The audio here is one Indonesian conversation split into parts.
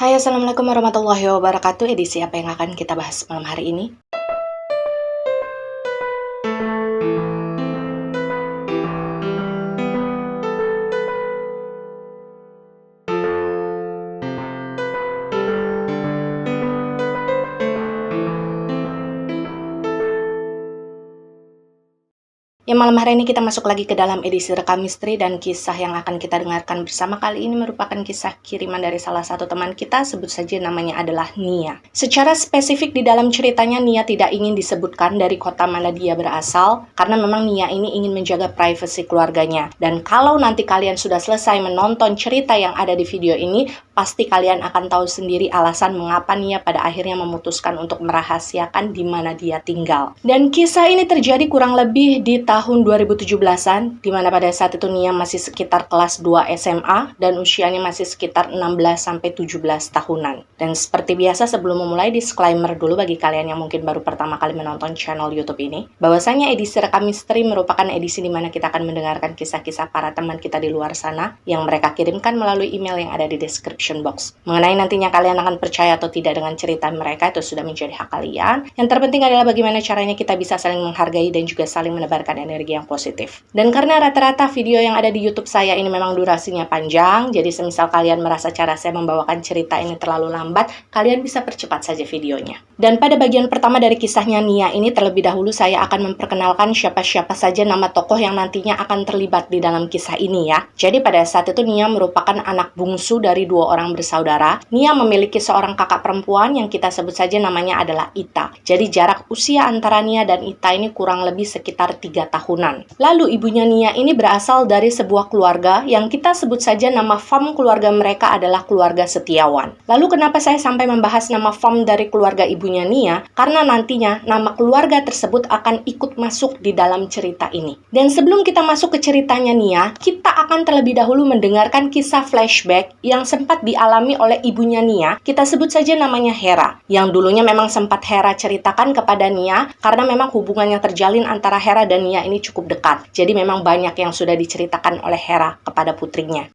Hai, Assalamualaikum warahmatullahi wabarakatuh. Edisi apa yang akan kita bahas malam hari ini? Ya, malam hari ini kita masuk lagi ke dalam edisi Rekam Misteri, dan kisah yang akan kita dengarkan bersama kali ini merupakan kisah kiriman dari salah satu teman kita, sebut saja namanya adalah Nia. Secara spesifik di dalam ceritanya, Nia tidak ingin disebutkan dari kota mana dia berasal, karena memang Nia ini ingin menjaga privasi keluarganya. Dan kalau nanti kalian sudah selesai menonton cerita yang ada di video ini, pasti kalian akan tahu sendiri alasan mengapa Nia pada akhirnya memutuskan untuk merahasiakan di mana dia tinggal. Dan kisah ini terjadi kurang lebih di tahun 2017-an, di mana pada saat itu Nia masih sekitar kelas 2 SMA dan usianya masih sekitar 16-17 tahunan. Dan seperti biasa sebelum memulai, disclaimer dulu bagi kalian yang mungkin baru pertama kali menonton channel YouTube ini, bahwasanya edisi Rekam Misteri merupakan edisi di mana kita akan mendengarkan kisah-kisah para teman kita di luar sana yang mereka kirimkan melalui email yang ada di description box. Mengenai nantinya kalian akan percaya atau tidak dengan cerita mereka, itu sudah menjadi hak kalian. Yang terpenting adalah bagaimana caranya kita bisa saling menghargai dan juga saling menebarkan energi yang positif. Dan karena rata-rata video yang ada di YouTube saya ini memang durasinya panjang, jadi semisal kalian merasa cara saya membawakan cerita ini terlalu lambat, kalian bisa percepat saja videonya. Dan pada bagian pertama dari kisahnya Nia ini, terlebih dahulu saya akan memperkenalkan siapa-siapa saja nama tokoh yang nantinya akan terlibat di dalam kisah ini ya. Jadi pada saat itu Nia merupakan anak bungsu dari 2 orang bersaudara. Nia memiliki seorang kakak perempuan yang kita sebut saja namanya adalah Ita. Jadi jarak usia antara Nia dan Ita ini kurang lebih sekitar 3 tahunan. Lalu ibunya Nia ini berasal dari sebuah keluarga yang kita sebut saja nama fam keluarga mereka adalah keluarga Setiawan. Lalu kenapa saya sampai membahas nama fam dari keluarga ibunya Nia? Karena nantinya nama keluarga tersebut akan ikut masuk di dalam cerita ini. Dan sebelum kita masuk ke ceritanya Nia, kita akan terlebih dahulu mendengarkan kisah flashback yang sempat dialami oleh ibunya Nia. Kita sebut saja namanya Hera, yang dulunya memang sempat Hera ceritakan kepada Nia karena memang hubungan yang terjalin antara Hera dan Nia ini cukup dekat. Jadi memang banyak yang sudah diceritakan oleh Hera kepada putrinya.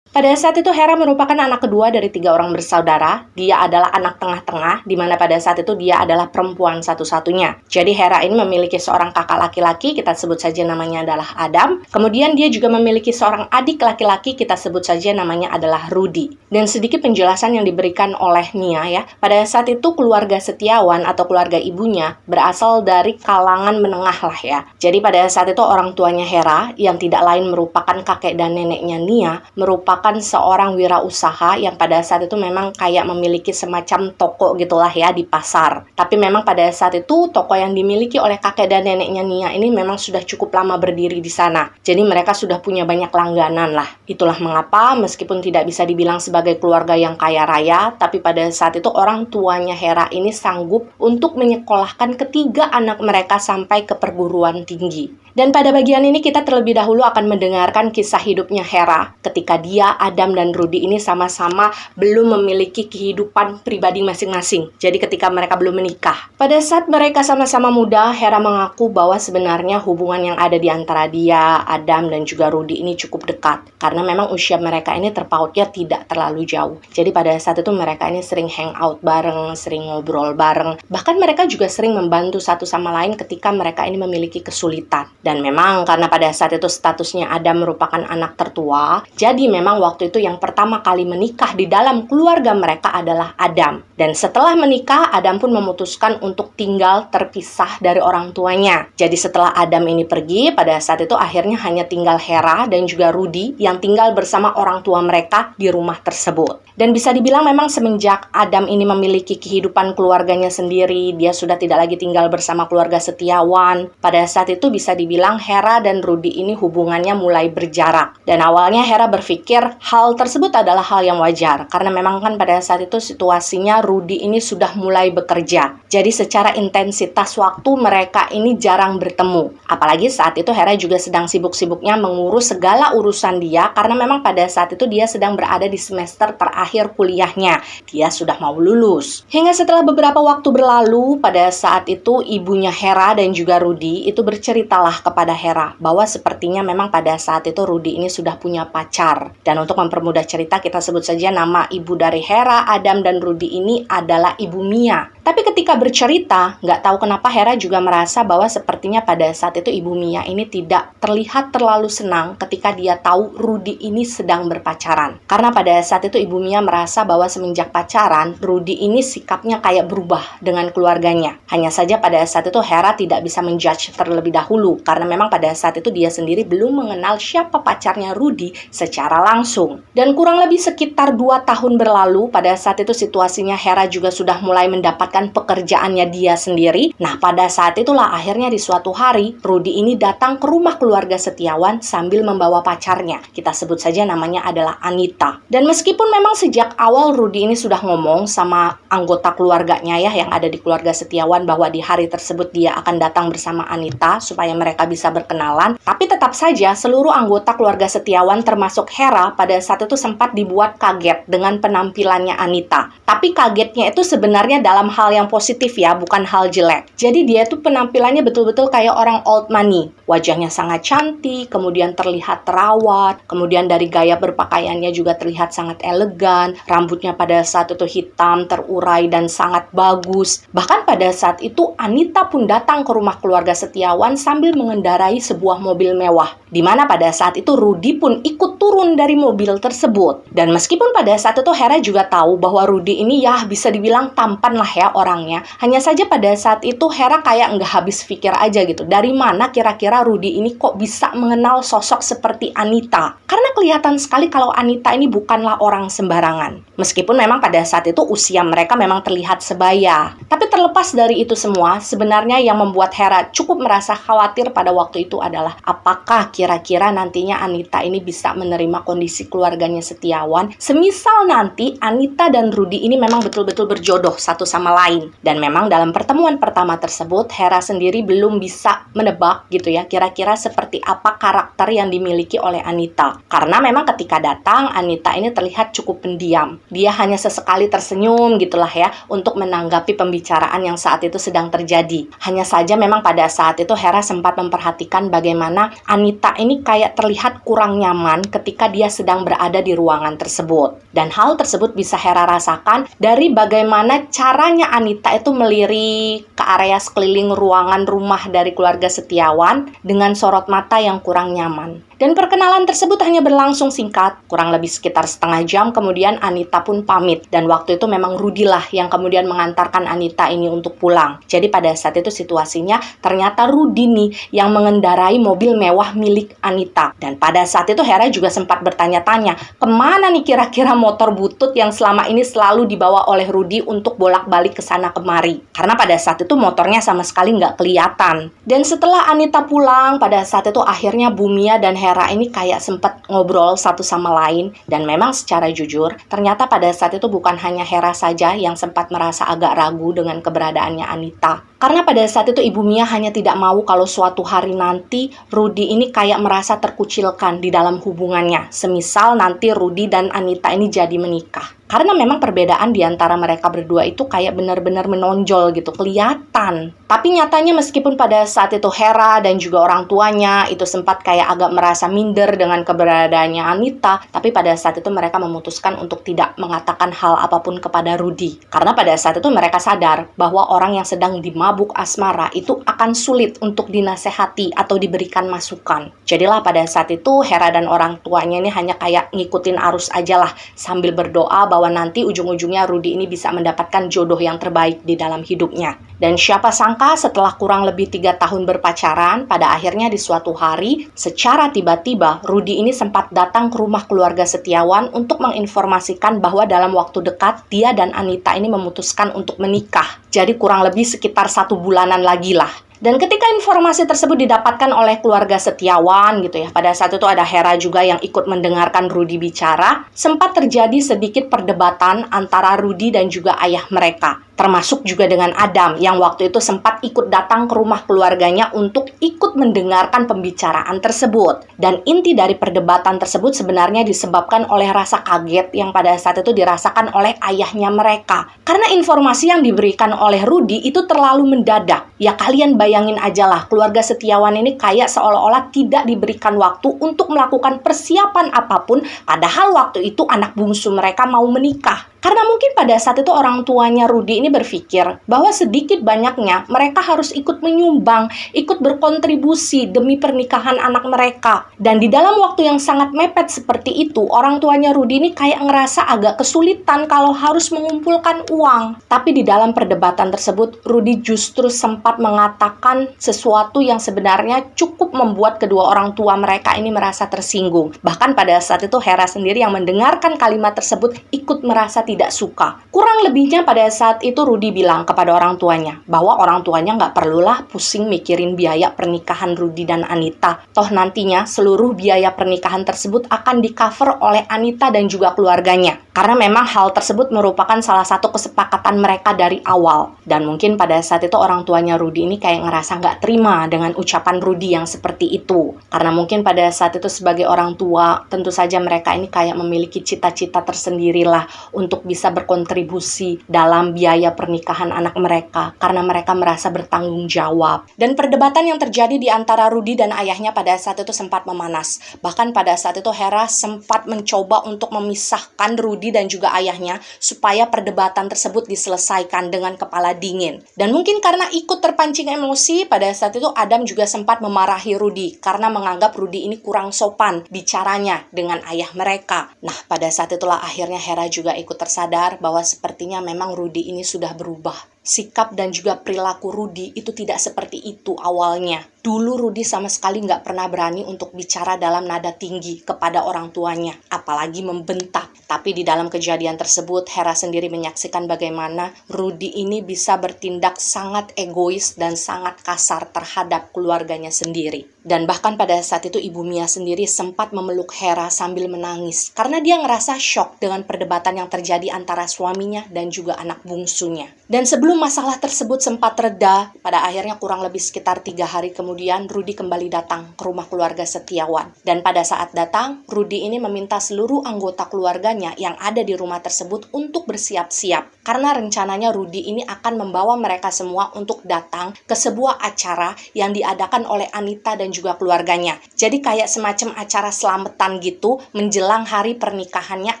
Pada saat itu Hera merupakan anak kedua dari 3 orang bersaudara. Dia adalah anak tengah-tengah, di mana pada saat itu dia adalah perempuan satu-satunya. Jadi Hera ini memiliki seorang kakak laki-laki, kita sebut saja namanya adalah Adam. Kemudian dia juga memiliki seorang adik laki-laki, kita sebut saja namanya adalah Rudy. Dan sedikit penjelasan yang diberikan oleh Nia ya. Pada saat itu keluarga Setiawan atau keluarga ibunya berasal dari kalangan menengah lah ya. Jadi pada saat itu orang tuanya Hera, yang tidak lain merupakan kakek dan neneknya Nia, merupakan seorang wirausaha yang pada saat itu memang kayak memiliki semacam toko gitulah ya di pasar. Tapi memang pada saat itu toko yang dimiliki oleh kakek dan neneknya Nia ini memang sudah cukup lama berdiri di sana. Jadi mereka sudah punya banyak langganan lah. Itulah mengapa meskipun tidak bisa dibilang sebagai keluarga yang kaya raya, tapi pada saat itu orang tuanya Hera ini sanggup untuk menyekolahkan ketiga anak mereka sampai ke perguruan tinggi. Dan pada bagian ini kita terlebih dahulu akan mendengarkan kisah hidupnya Hera ketika dia, Adam, dan Rudy ini sama-sama belum memiliki kehidupan pribadi masing-masing. Jadi ketika mereka belum menikah. Pada saat mereka sama-sama muda, Hera mengaku bahwa sebenarnya hubungan yang ada di antara dia, Adam, dan juga Rudy ini cukup dekat. Karena memang usia mereka ini terpautnya tidak terlalu jauh. Jadi pada saat itu mereka ini sering hangout bareng, sering ngobrol bareng. Bahkan mereka juga sering membantu satu sama lain ketika mereka ini memiliki kesulitan. Dan memang karena pada saat itu statusnya Adam merupakan anak tertua, jadi memang waktu itu yang pertama kali menikah di dalam keluarga mereka adalah Adam. Dan setelah menikah, Adam pun memutuskan untuk tinggal terpisah dari orang tuanya. Jadi setelah Adam ini pergi, pada saat itu akhirnya hanya tinggal Hera dan juga Rudy yang tinggal bersama orang tua mereka di rumah tersebut. Dan bisa dibilang memang semenjak Adam ini memiliki kehidupan keluarganya sendiri, dia sudah tidak lagi tinggal bersama keluarga Setiawan. Pada saat itu bisa dibilang Hera dan Rudy ini hubungannya mulai berjarak. Dan awalnya Hera berpikir sadar hal tersebut adalah hal yang wajar, karena memang kan pada saat itu situasinya Rudy ini sudah mulai bekerja. Jadi secara intensitas waktu mereka ini jarang bertemu. Apalagi saat itu Hera juga sedang sibuk-sibuknya mengurus segala urusan dia, karena memang pada saat itu dia sedang berada di semester terakhir kuliahnya. Dia sudah mau lulus. Hingga setelah beberapa waktu berlalu, pada saat itu ibunya Hera dan juga Rudy itu berceritalah kepada Hera bahwa sepertinya memang pada saat itu Rudy ini sudah punya pacar. Dan untuk mempermudah cerita, kita sebut saja nama ibu dari Hera, Adam, dan Rudy ini adalah Ibu Mia. Tapi ketika bercerita, nggak tahu kenapa Hera juga merasa bahwa sepertinya pada saat itu Ibu Mia ini tidak terlihat terlalu senang ketika dia tahu Rudy ini sedang berpacaran. Karena pada saat itu Ibu Mia merasa bahwa semenjak pacaran, Rudy ini sikapnya kayak berubah dengan keluarganya. Hanya saja pada saat itu Hera tidak bisa menjudge terlebih dahulu, karena memang pada saat itu dia sendiri belum mengenal siapa pacarnya Rudy secara langsung. Dan kurang lebih sekitar 2 tahun berlalu, pada saat itu situasinya Hera juga sudah mulai mendapat pekerjaannya dia sendiri. Nah, pada saat itulah akhirnya di suatu hari Rudy ini datang ke rumah keluarga Setiawan sambil membawa pacarnya. Kita sebut saja namanya adalah Anita. Dan meskipun memang sejak awal Rudy ini sudah ngomong sama anggota keluarganya ya yang ada di keluarga Setiawan bahwa di hari tersebut dia akan datang bersama Anita supaya mereka bisa berkenalan, tapi tetap saja seluruh anggota keluarga Setiawan termasuk Hera pada saat itu sempat dibuat kaget dengan penampilannya Anita. Tapi kagetnya itu sebenarnya dalam hal yang positif ya, bukan hal jelek. Jadi dia tuh penampilannya betul-betul kayak orang old money. Wajahnya sangat cantik, kemudian terlihat terawat, kemudian dari gaya berpakaiannya juga terlihat sangat elegan, rambutnya pada saat itu hitam, terurai, dan sangat bagus. Bahkan pada saat itu Anita pun datang ke rumah keluarga Setiawan sambil mengendarai sebuah mobil mewah, di mana pada saat itu Rudy pun ikut turun dari mobil tersebut. Dan meskipun pada saat itu Hera juga tahu bahwa Rudy ini ya bisa dibilang tampan lah ya orangnya, hanya saja pada saat itu Hera kayak nggak habis pikir aja gitu, dari mana kira-kira Rudy ini kok bisa mengenal sosok seperti Anita, karena kelihatan sekali kalau Anita ini bukanlah orang sembarangan. Meskipun memang pada saat itu usia mereka memang terlihat sebaya, tapi terlepas dari itu semua, sebenarnya yang membuat Hera cukup merasa khawatir pada waktu itu adalah apakah kira-kira nantinya Anita ini bisa menerima kondisi keluarganya Setiawan, semisal nanti Anita dan Rudy ini memang betul-betul berjodoh satu sama lain. Dan memang dalam pertemuan pertama tersebut Hera sendiri belum bisa menebak gitu ya kira-kira seperti apa karakter yang dimiliki oleh Anita. Karena memang ketika datang Anita ini terlihat cukup pendiam. Dia hanya sesekali tersenyum gitulah ya untuk menanggapi pembicaraan yang saat itu sedang terjadi. Hanya saja memang pada saat itu Hera sempat memperhatikan bagaimana Anita ini kayak terlihat kurang nyaman ketika dia sedang berada di ruangan tersebut. Dan hal tersebut bisa Hera rasakan dari bagaimana caranya Anita itu melirik ke area sekeliling ruangan rumah dari keluarga Setiawan dengan sorot mata yang kurang nyaman. Dan perkenalan tersebut hanya berlangsung singkat, kurang lebih sekitar setengah jam kemudian Anita pun pamit. Dan waktu itu memang Rudy lah yang kemudian mengantarkan Anita ini untuk pulang. Jadi pada saat itu situasinya ternyata Rudy nih yang mengendarai mobil mewah milik Anita. Dan pada saat itu Hera juga sempat bertanya-tanya, kemana nih kira-kira motor butut yang selama ini selalu dibawa oleh Rudy untuk bolak-balik ke sana kemari. Karena pada saat itu motornya sama sekali nggak kelihatan. Dan setelah Anita pulang, pada saat itu akhirnya Bu Mia dan Hera ini kayak sempat ngobrol satu sama lain. Dan memang secara jujur, ternyata pada saat itu bukan hanya Hera saja yang sempat merasa agak ragu dengan keberadaannya Anita. Karena pada saat itu Ibu Mia hanya tidak mau kalau suatu hari nanti Rudy ini kayak merasa terkucilkan di dalam hubungannya. Semisal nanti Rudy dan Anita ini jadi menikah. Karena memang perbedaan di antara mereka berdua itu kayak benar-benar menonjol gitu, kelihatan. Tapi nyatanya meskipun pada saat itu Hera dan juga orang tuanya itu sempat kayak agak merasa minder dengan keberadaannya Anita, tapi pada saat itu mereka memutuskan untuk tidak mengatakan hal apapun kepada Rudy. Karena pada saat itu mereka sadar bahwa orang yang sedang dimabuk asmara itu akan sulit untuk dinasehati atau diberikan masukan. Jadilah pada saat itu Hera dan orang tuanya ini hanya kayak ngikutin arus aja lah, sambil berdoa bahwa nanti ujung-ujungnya Rudy ini bisa mendapatkan jodoh yang terbaik di dalam hidupnya. Dan siapa sangka setelah kurang lebih 3 tahun berpacaran, pada akhirnya di suatu hari, secara tiba-tiba Rudy ini sempat datang ke rumah keluarga Setiawan untuk menginformasikan bahwa dalam waktu dekat dia dan Anita ini memutuskan untuk menikah. Jadi kurang lebih sekitar 1 bulanan lagi lah. Dan ketika informasi tersebut didapatkan oleh keluarga Setiawan gitu ya, pada saat itu ada Hera juga yang ikut mendengarkan Rudy bicara, sempat terjadi sedikit perdebatan antara Rudy dan juga ayah mereka. Termasuk juga dengan Adam yang waktu itu sempat ikut datang ke rumah keluarganya untuk ikut mendengarkan pembicaraan tersebut. Dan inti dari perdebatan tersebut sebenarnya disebabkan oleh rasa kaget yang pada saat itu dirasakan oleh ayahnya mereka. Karena informasi yang diberikan oleh Rudy itu terlalu mendadak. Ya kalian bayangin aja lah, keluarga Setiawan ini kayak seolah-olah tidak diberikan waktu untuk melakukan persiapan apapun, padahal waktu itu anak bungsu mereka mau menikah. Karena mungkin pada saat itu orang tuanya Rudy ini berpikir bahwa sedikit banyaknya mereka harus ikut menyumbang, ikut berkontribusi demi pernikahan anak mereka. Dan di dalam waktu yang sangat mepet seperti itu, orang tuanya Rudy ini kayak ngerasa agak kesulitan kalau harus mengumpulkan uang. Tapi di dalam perdebatan tersebut, Rudy justru sempat mengatakan sesuatu yang sebenarnya cukup membuat kedua orang tua mereka ini merasa tersinggung. Bahkan pada saat itu Hera sendiri yang mendengarkan kalimat tersebut ikut merasa tidak suka. Kurang lebihnya pada saat itu Rudy bilang kepada orang tuanya bahwa orang tuanya nggak perlulah pusing mikirin biaya pernikahan Rudy dan Anita. Toh nantinya seluruh biaya pernikahan tersebut akan di-cover oleh Anita dan juga keluarganya. Karena memang hal tersebut merupakan salah satu kesepakatan mereka dari awal. Dan mungkin pada saat itu orang tuanya Rudy ini kayak ngerasa nggak terima dengan ucapan Rudy yang seperti itu. Karena mungkin pada saat itu sebagai orang tua, tentu saja mereka ini kayak memiliki cita-cita tersendirilah untuk bisa berkontribusi dalam biaya pernikahan anak mereka. Karena mereka merasa bertanggung jawab. Dan perdebatan yang terjadi di antara Rudy dan ayahnya pada saat itu sempat memanas. Bahkan pada saat itu Hera sempat mencoba untuk memisahkan Rudy dan juga ayahnya supaya perdebatan tersebut diselesaikan dengan kepala dingin. Dan mungkin karena ikut terpancing emosi, pada saat itu Adam juga sempat memarahi Rudy karena menganggap Rudy ini kurang sopan bicaranya dengan ayah mereka. Nah, pada saat itulah akhirnya Hera juga ikut tersadar bahwa sepertinya memang Rudy ini sudah berubah. Sikap dan juga perilaku Rudy itu tidak seperti itu awalnya. Dulu Rudy sama sekali nggak pernah berani untuk bicara dalam nada tinggi kepada orang tuanya, apalagi membentak. Tapi di dalam kejadian tersebut, Hera sendiri menyaksikan bagaimana Rudy ini bisa bertindak sangat egois dan sangat kasar terhadap keluarganya sendiri. Dan bahkan pada saat itu Ibu Mia sendiri sempat memeluk Hera sambil menangis karena dia ngerasa shock dengan perdebatan yang terjadi antara suaminya dan juga anak bungsunya. Dan sebelum masalah tersebut sempat reda, pada akhirnya kurang lebih sekitar 3 hari kemudian Rudy kembali datang ke rumah keluarga Setiawan. Dan pada saat datang, Rudy ini meminta seluruh anggota keluarganya yang ada di rumah tersebut untuk bersiap-siap. Karena rencananya Rudy ini akan membawa mereka semua untuk datang ke sebuah acara yang diadakan oleh Anita dan juga keluarganya. Jadi kayak semacam acara selamatan gitu menjelang hari pernikahannya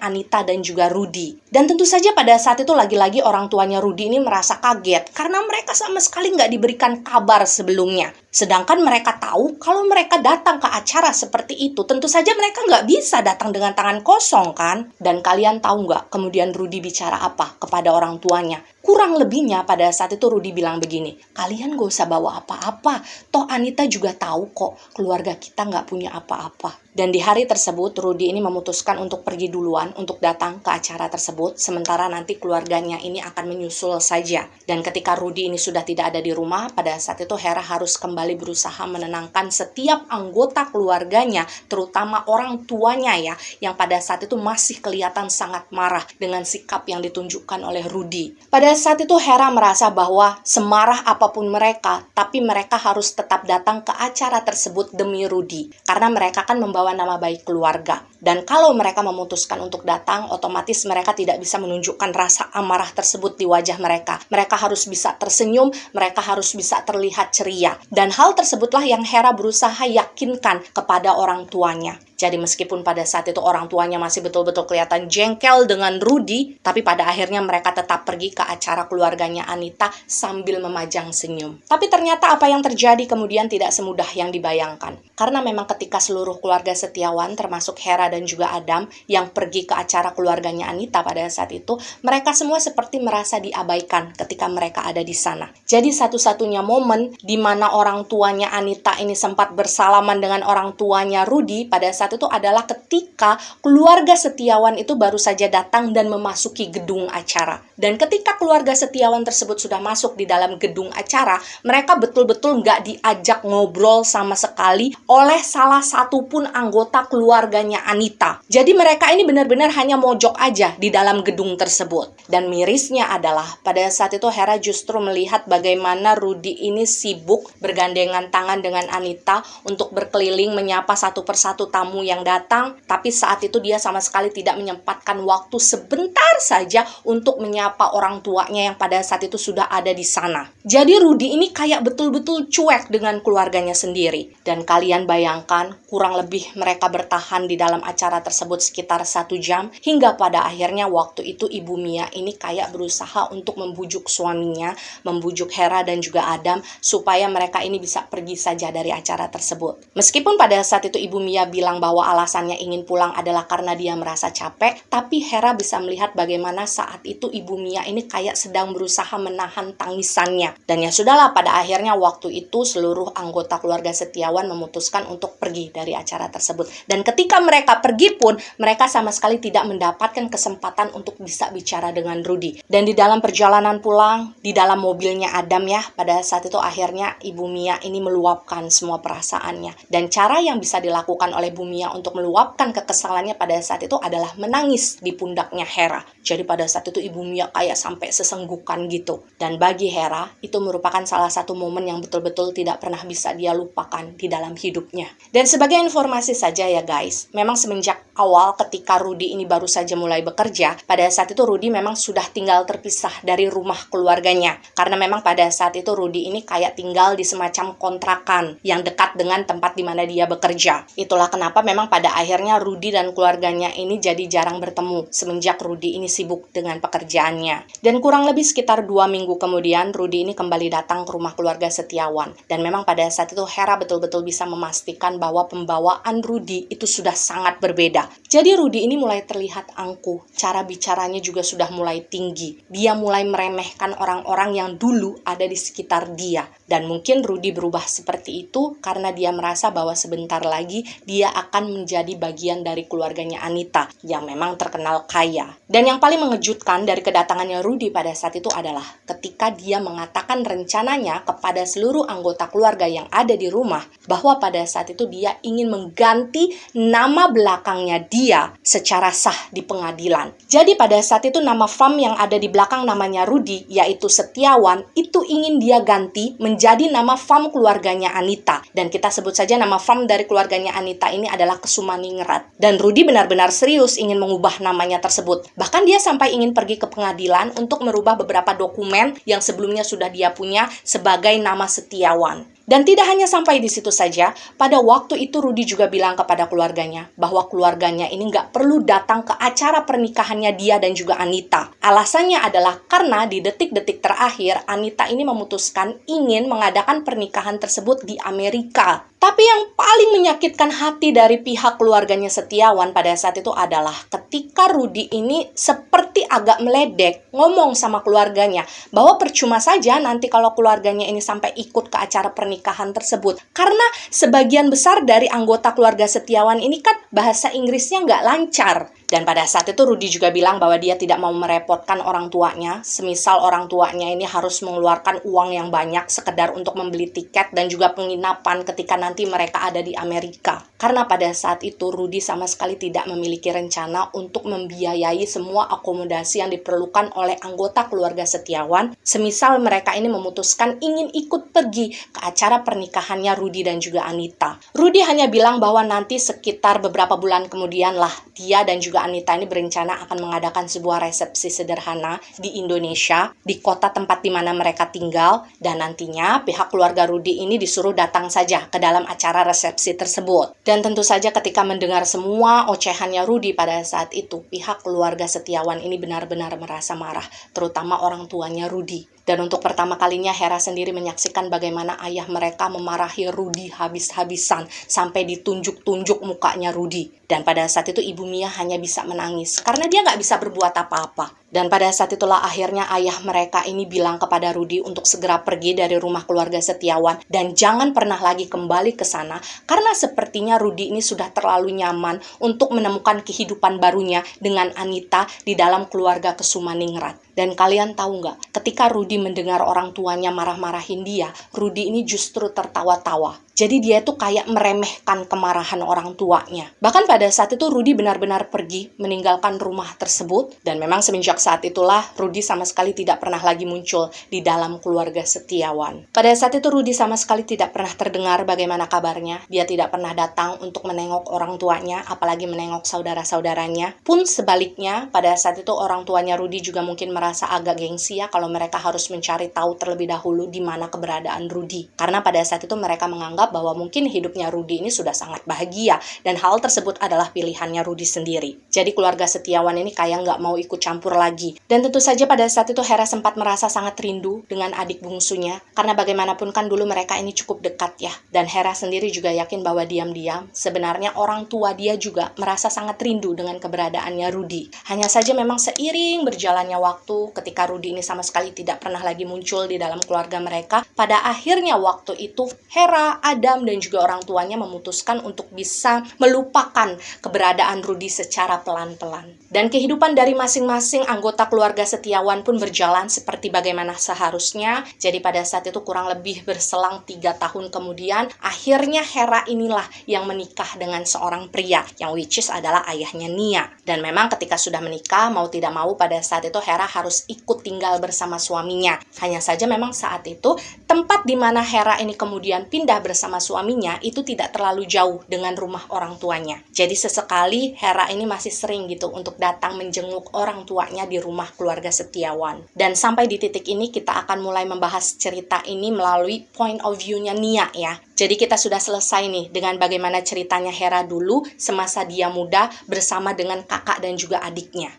Anita dan juga Rudy. Dan tentu saja pada saat itu lagi-lagi orang tuanya Rudy ini merasa kaget karena mereka sama sekali nggak diberikan kabar sebelumnya. Sedangkan mereka tahu kalau mereka datang ke acara seperti itu, tentu saja mereka nggak bisa datang dengan tangan kosong kan? Dan kalian tahu nggak kemudian Rudy bicara apa kepada orang tuanya? Kurang lebihnya pada saat itu Rudy bilang begini, kalian gak usah bawa apa-apa, toh Anita juga tahu kok keluarga kita nggak punya apa-apa. Dan di hari tersebut Rudy ini memutuskan untuk pergi duluan untuk datang ke acara tersebut, sementara nanti keluarganya ini akan menyusul saja. Dan ketika Rudy ini sudah tidak ada di rumah, pada saat itu Hera harus kembali berusaha menenangkan setiap anggota keluarganya, terutama orang tuanya ya, yang pada saat itu masih kelihatan sangat marah dengan sikap yang ditunjukkan oleh Rudy. Pada saat itu Hera merasa bahwa semarah apapun mereka, tapi mereka harus tetap datang ke acara tersebut demi Rudy, karena mereka kan membawa nama baik keluarga. Dan kalau mereka memutuskan untuk datang, otomatis mereka tidak bisa menunjukkan rasa amarah tersebut di wajah mereka. Mereka harus bisa tersenyum, mereka harus bisa terlihat ceria. Dan hal tersebutlah yang Hera berusaha yakinkan kepada orang tuanya. Jadi meskipun pada saat itu orang tuanya masih betul-betul kelihatan jengkel dengan Rudy, tapi pada akhirnya mereka tetap pergi ke acara keluarganya Anita sambil memajang senyum. Tapi ternyata apa yang terjadi kemudian tidak semudah yang dibayangkan. Karena memang ketika seluruh keluarga Setiawan, termasuk Hera dan juga Adam, yang pergi ke acara keluarganya Anita pada saat itu, mereka semua seperti merasa diabaikan ketika mereka ada di sana. Jadi satu-satunya momen di mana orang tuanya Anita ini sempat bersalaman dengan orang tuanya Rudy, pada saat saat itu adalah ketika keluarga Setiawan itu baru saja datang dan memasuki gedung acara. Dan ketika keluarga Setiawan tersebut sudah masuk di dalam gedung acara, mereka betul-betul nggak diajak ngobrol sama sekali oleh salah satu pun anggota keluarganya Anita. Jadi mereka ini benar-benar hanya mojok aja di dalam gedung tersebut. Dan mirisnya adalah pada saat itu Hera justru melihat bagaimana Rudy ini sibuk bergandengan tangan dengan Anita untuk berkeliling menyapa satu persatu tamu yang datang, tapi saat itu dia sama sekali tidak menyempatkan waktu sebentar saja untuk menyapa orang tuanya yang pada saat itu sudah ada di sana. Jadi Rudy ini kayak betul-betul cuek dengan keluarganya sendiri. Dan kalian bayangkan, kurang lebih mereka bertahan di dalam acara tersebut sekitar 1 jam, hingga pada akhirnya waktu itu Ibu Mia ini kayak berusaha untuk membujuk suaminya, membujuk Hera dan juga Adam, supaya mereka ini bisa pergi saja dari acara tersebut. Meskipun pada saat itu Ibu Mia bilang bahwa alasannya ingin pulang adalah karena dia merasa capek, tapi Hera bisa melihat bagaimana saat itu Ibu Mia ini kayak sedang berusaha menahan tangisannya. Dan ya sudahlah, pada akhirnya waktu itu seluruh anggota keluarga Setiawan memutuskan untuk pergi dari acara tersebut. Dan ketika mereka pergi pun, mereka sama sekali tidak mendapatkan kesempatan untuk bisa bicara dengan Rudy. Dan di dalam perjalanan pulang, di dalam mobilnya Adam ya, pada saat itu akhirnya Ibu Mia ini meluapkan semua perasaannya. Dan cara yang bisa dilakukan oleh Bu Mia untuk meluapkan kekesalannya pada saat itu adalah menangis di pundaknya Hera. Jadi pada saat itu Ibu Mia kayak sampai sesenggukan gitu. Dan bagi Hera, itu merupakan salah satu momen yang betul-betul tidak pernah bisa dia lupakan di dalam hidupnya. Dan sebagai informasi saja ya guys, memang semenjak awal ketika Rudy ini baru saja mulai bekerja, pada saat itu Rudy memang sudah tinggal terpisah dari rumah keluarganya. Karena memang pada saat itu Rudy ini kayak tinggal di semacam kontrakan yang dekat dengan tempat di mana dia bekerja. Itulah kenapa memang pada akhirnya Rudy dan keluarganya ini jadi jarang bertemu semenjak Rudy ini sibuk dengan pekerjaannya. Dan kurang lebih sekitar 2 minggu kemudian Rudy ini kembali datang ke rumah keluarga Setiawan. Dan memang pada saat itu Hera betul-betul bisa memastikan bahwa pembawaan Rudy itu sudah sangat berbeda. Jadi Rudy ini mulai terlihat angkuh, cara bicaranya juga sudah mulai tinggi. Dia mulai meremehkan orang-orang yang dulu ada di sekitar dia. Dan mungkin Rudy berubah seperti itu karena dia merasa bahwa sebentar lagi dia akan menjadi bagian dari keluarganya Anita yang memang terkenal kaya. Dan yang paling mengejutkan dari kedatangannya Rudy pada saat itu adalah ketika dia mengatakan rencananya kepada seluruh anggota keluarga yang ada di rumah bahwa pada saat itu dia ingin mengganti nama belakangnya dia secara sah di pengadilan. Jadi pada saat itu nama fam yang ada di belakang namanya Rudy, yaitu Setiawan, itu ingin dia ganti menjadi nama fam keluarganya Anita. Dan kita sebut saja nama fam dari keluarganya Anita ini adalah Kesumaningrat. Dan Rudy benar-benar serius ingin mengubah namanya tersebut. Bahkan dia sampai ingin pergi ke pengadilan untuk merubah beberapa dokumen yang sebelumnya sudah dia punya sebagai nama Setiawan. Dan tidak hanya sampai di situ saja, pada waktu itu Rudy juga bilang kepada keluarganya bahwa keluarganya ini nggak perlu datang ke acara pernikahannya dia dan juga Anita. Alasannya adalah karena di detik-detik terakhir Anita ini memutuskan ingin mengadakan pernikahan tersebut di Amerika. Tapi yang paling menyakitkan hati dari pihak keluarganya Setiawan pada saat itu adalah ketika Rudy ini seperti agak meledek ngomong sama keluarganya bahwa percuma saja nanti kalau keluarganya ini sampai ikut ke acara pernikahan tersebut. Karena sebagian besar dari anggota keluarga Setiawan ini kan bahasa Inggrisnya nggak lancar. Dan pada saat itu Rudy juga bilang bahwa dia tidak mau merepotkan orang tuanya. Semisal orang tuanya ini harus mengeluarkan uang yang banyak sekedar untuk membeli tiket dan juga penginapan ketika nanti mereka ada di Amerika. Karena pada saat itu Rudy sama sekali tidak memiliki rencana untuk membiayai semua akomodasi yang diperlukan oleh anggota keluarga Setiawan. Semisal mereka ini memutuskan ingin ikut pergi ke acara pernikahannya Rudy dan juga Anita. Rudy hanya bilang bahwa nanti sekitar beberapa bulan kemudian lah dia dan juga Anita ini berencana akan mengadakan sebuah resepsi sederhana di Indonesia, di kota tempat di mana mereka tinggal, dan nantinya pihak keluarga Rudy ini disuruh datang saja ke dalam acara resepsi tersebut. Dan tentu saja ketika mendengar semua ocehannya Rudy pada saat itu, pihak keluarga Setiawan ini benar-benar merasa marah, terutama orang tuanya Rudy. Dan untuk pertama kalinya Hera sendiri menyaksikan bagaimana ayah mereka memarahi Rudy habis-habisan sampai ditunjuk-tunjuk mukanya Rudy. Dan pada saat itu Ibu Mia hanya bisa menangis karena dia nggak bisa berbuat apa-apa. Dan pada saat itulah akhirnya ayah mereka ini bilang kepada Rudy untuk segera pergi dari rumah keluarga Setiawan dan jangan pernah lagi kembali ke sana karena sepertinya Rudy ini sudah terlalu nyaman untuk menemukan kehidupan barunya dengan Anita di dalam keluarga Kesumaningrat. Dan kalian tahu nggak, ketika Rudy mendengar orang tuanya marah-marahin dia, Rudy ini justru tertawa-tawa. Jadi dia tuh kayak meremehkan kemarahan orang tuanya. Bahkan pada saat itu Rudy benar-benar pergi meninggalkan rumah tersebut. Dan memang semenjak saat itulah Rudy sama sekali tidak pernah lagi muncul di dalam keluarga Setiawan. Pada saat itu Rudy sama sekali tidak pernah terdengar bagaimana kabarnya. Dia tidak pernah datang untuk menengok orang tuanya, apalagi menengok saudara-saudaranya. Pun sebaliknya, pada saat itu orang tuanya Rudy juga mungkin merasa agak gengsi ya kalau mereka harus mencari tahu terlebih dahulu di mana keberadaan Rudy. Karena pada saat itu mereka menganggap bahwa mungkin hidupnya Rudy ini sudah sangat bahagia dan hal tersebut adalah pilihannya Rudy sendiri. Jadi keluarga Setiawan ini kayak nggak mau ikut campur lagi. Dan tentu saja pada saat itu Hera sempat merasa sangat rindu dengan adik bungsunya karena bagaimanapun kan dulu mereka ini cukup dekat ya. Dan Hera sendiri juga yakin bahwa diam-diam sebenarnya orang tua dia juga merasa sangat rindu dengan keberadaannya Rudy. Hanya saja memang seiring berjalannya waktu ketika Rudy ini sama sekali tidak pernah lagi muncul di dalam keluarga mereka, pada akhirnya waktu itu Hera, Adam, dan juga orang tuanya memutuskan untuk bisa melupakan keberadaan Rudy secara pelan-pelan. Dan kehidupan dari masing-masing anggota keluarga Setiawan pun berjalan seperti bagaimana seharusnya. Jadi pada saat itu kurang lebih berselang 3 tahun kemudian, akhirnya Hera inilah yang menikah dengan seorang pria, yang which is adalah ayahnya Nia. Dan memang ketika sudah menikah, mau tidak mau pada saat itu Hera harus ikut tinggal bersama suaminya. Hanya saja memang saat itu tempat di mana Hera ini kemudian pindah bersama suaminya itu tidak terlalu jauh dengan rumah orang tuanya. Jadi sesekali Hera ini masih sering gitu untuk datang menjenguk orang tuanya di rumah keluarga Setiawan. Dan sampai di titik ini kita akan mulai membahas cerita ini melalui point of view-nya Nia ya. Jadi kita sudah selesai nih dengan bagaimana ceritanya Hera dulu semasa dia muda bersama dengan kakak dan juga adiknya.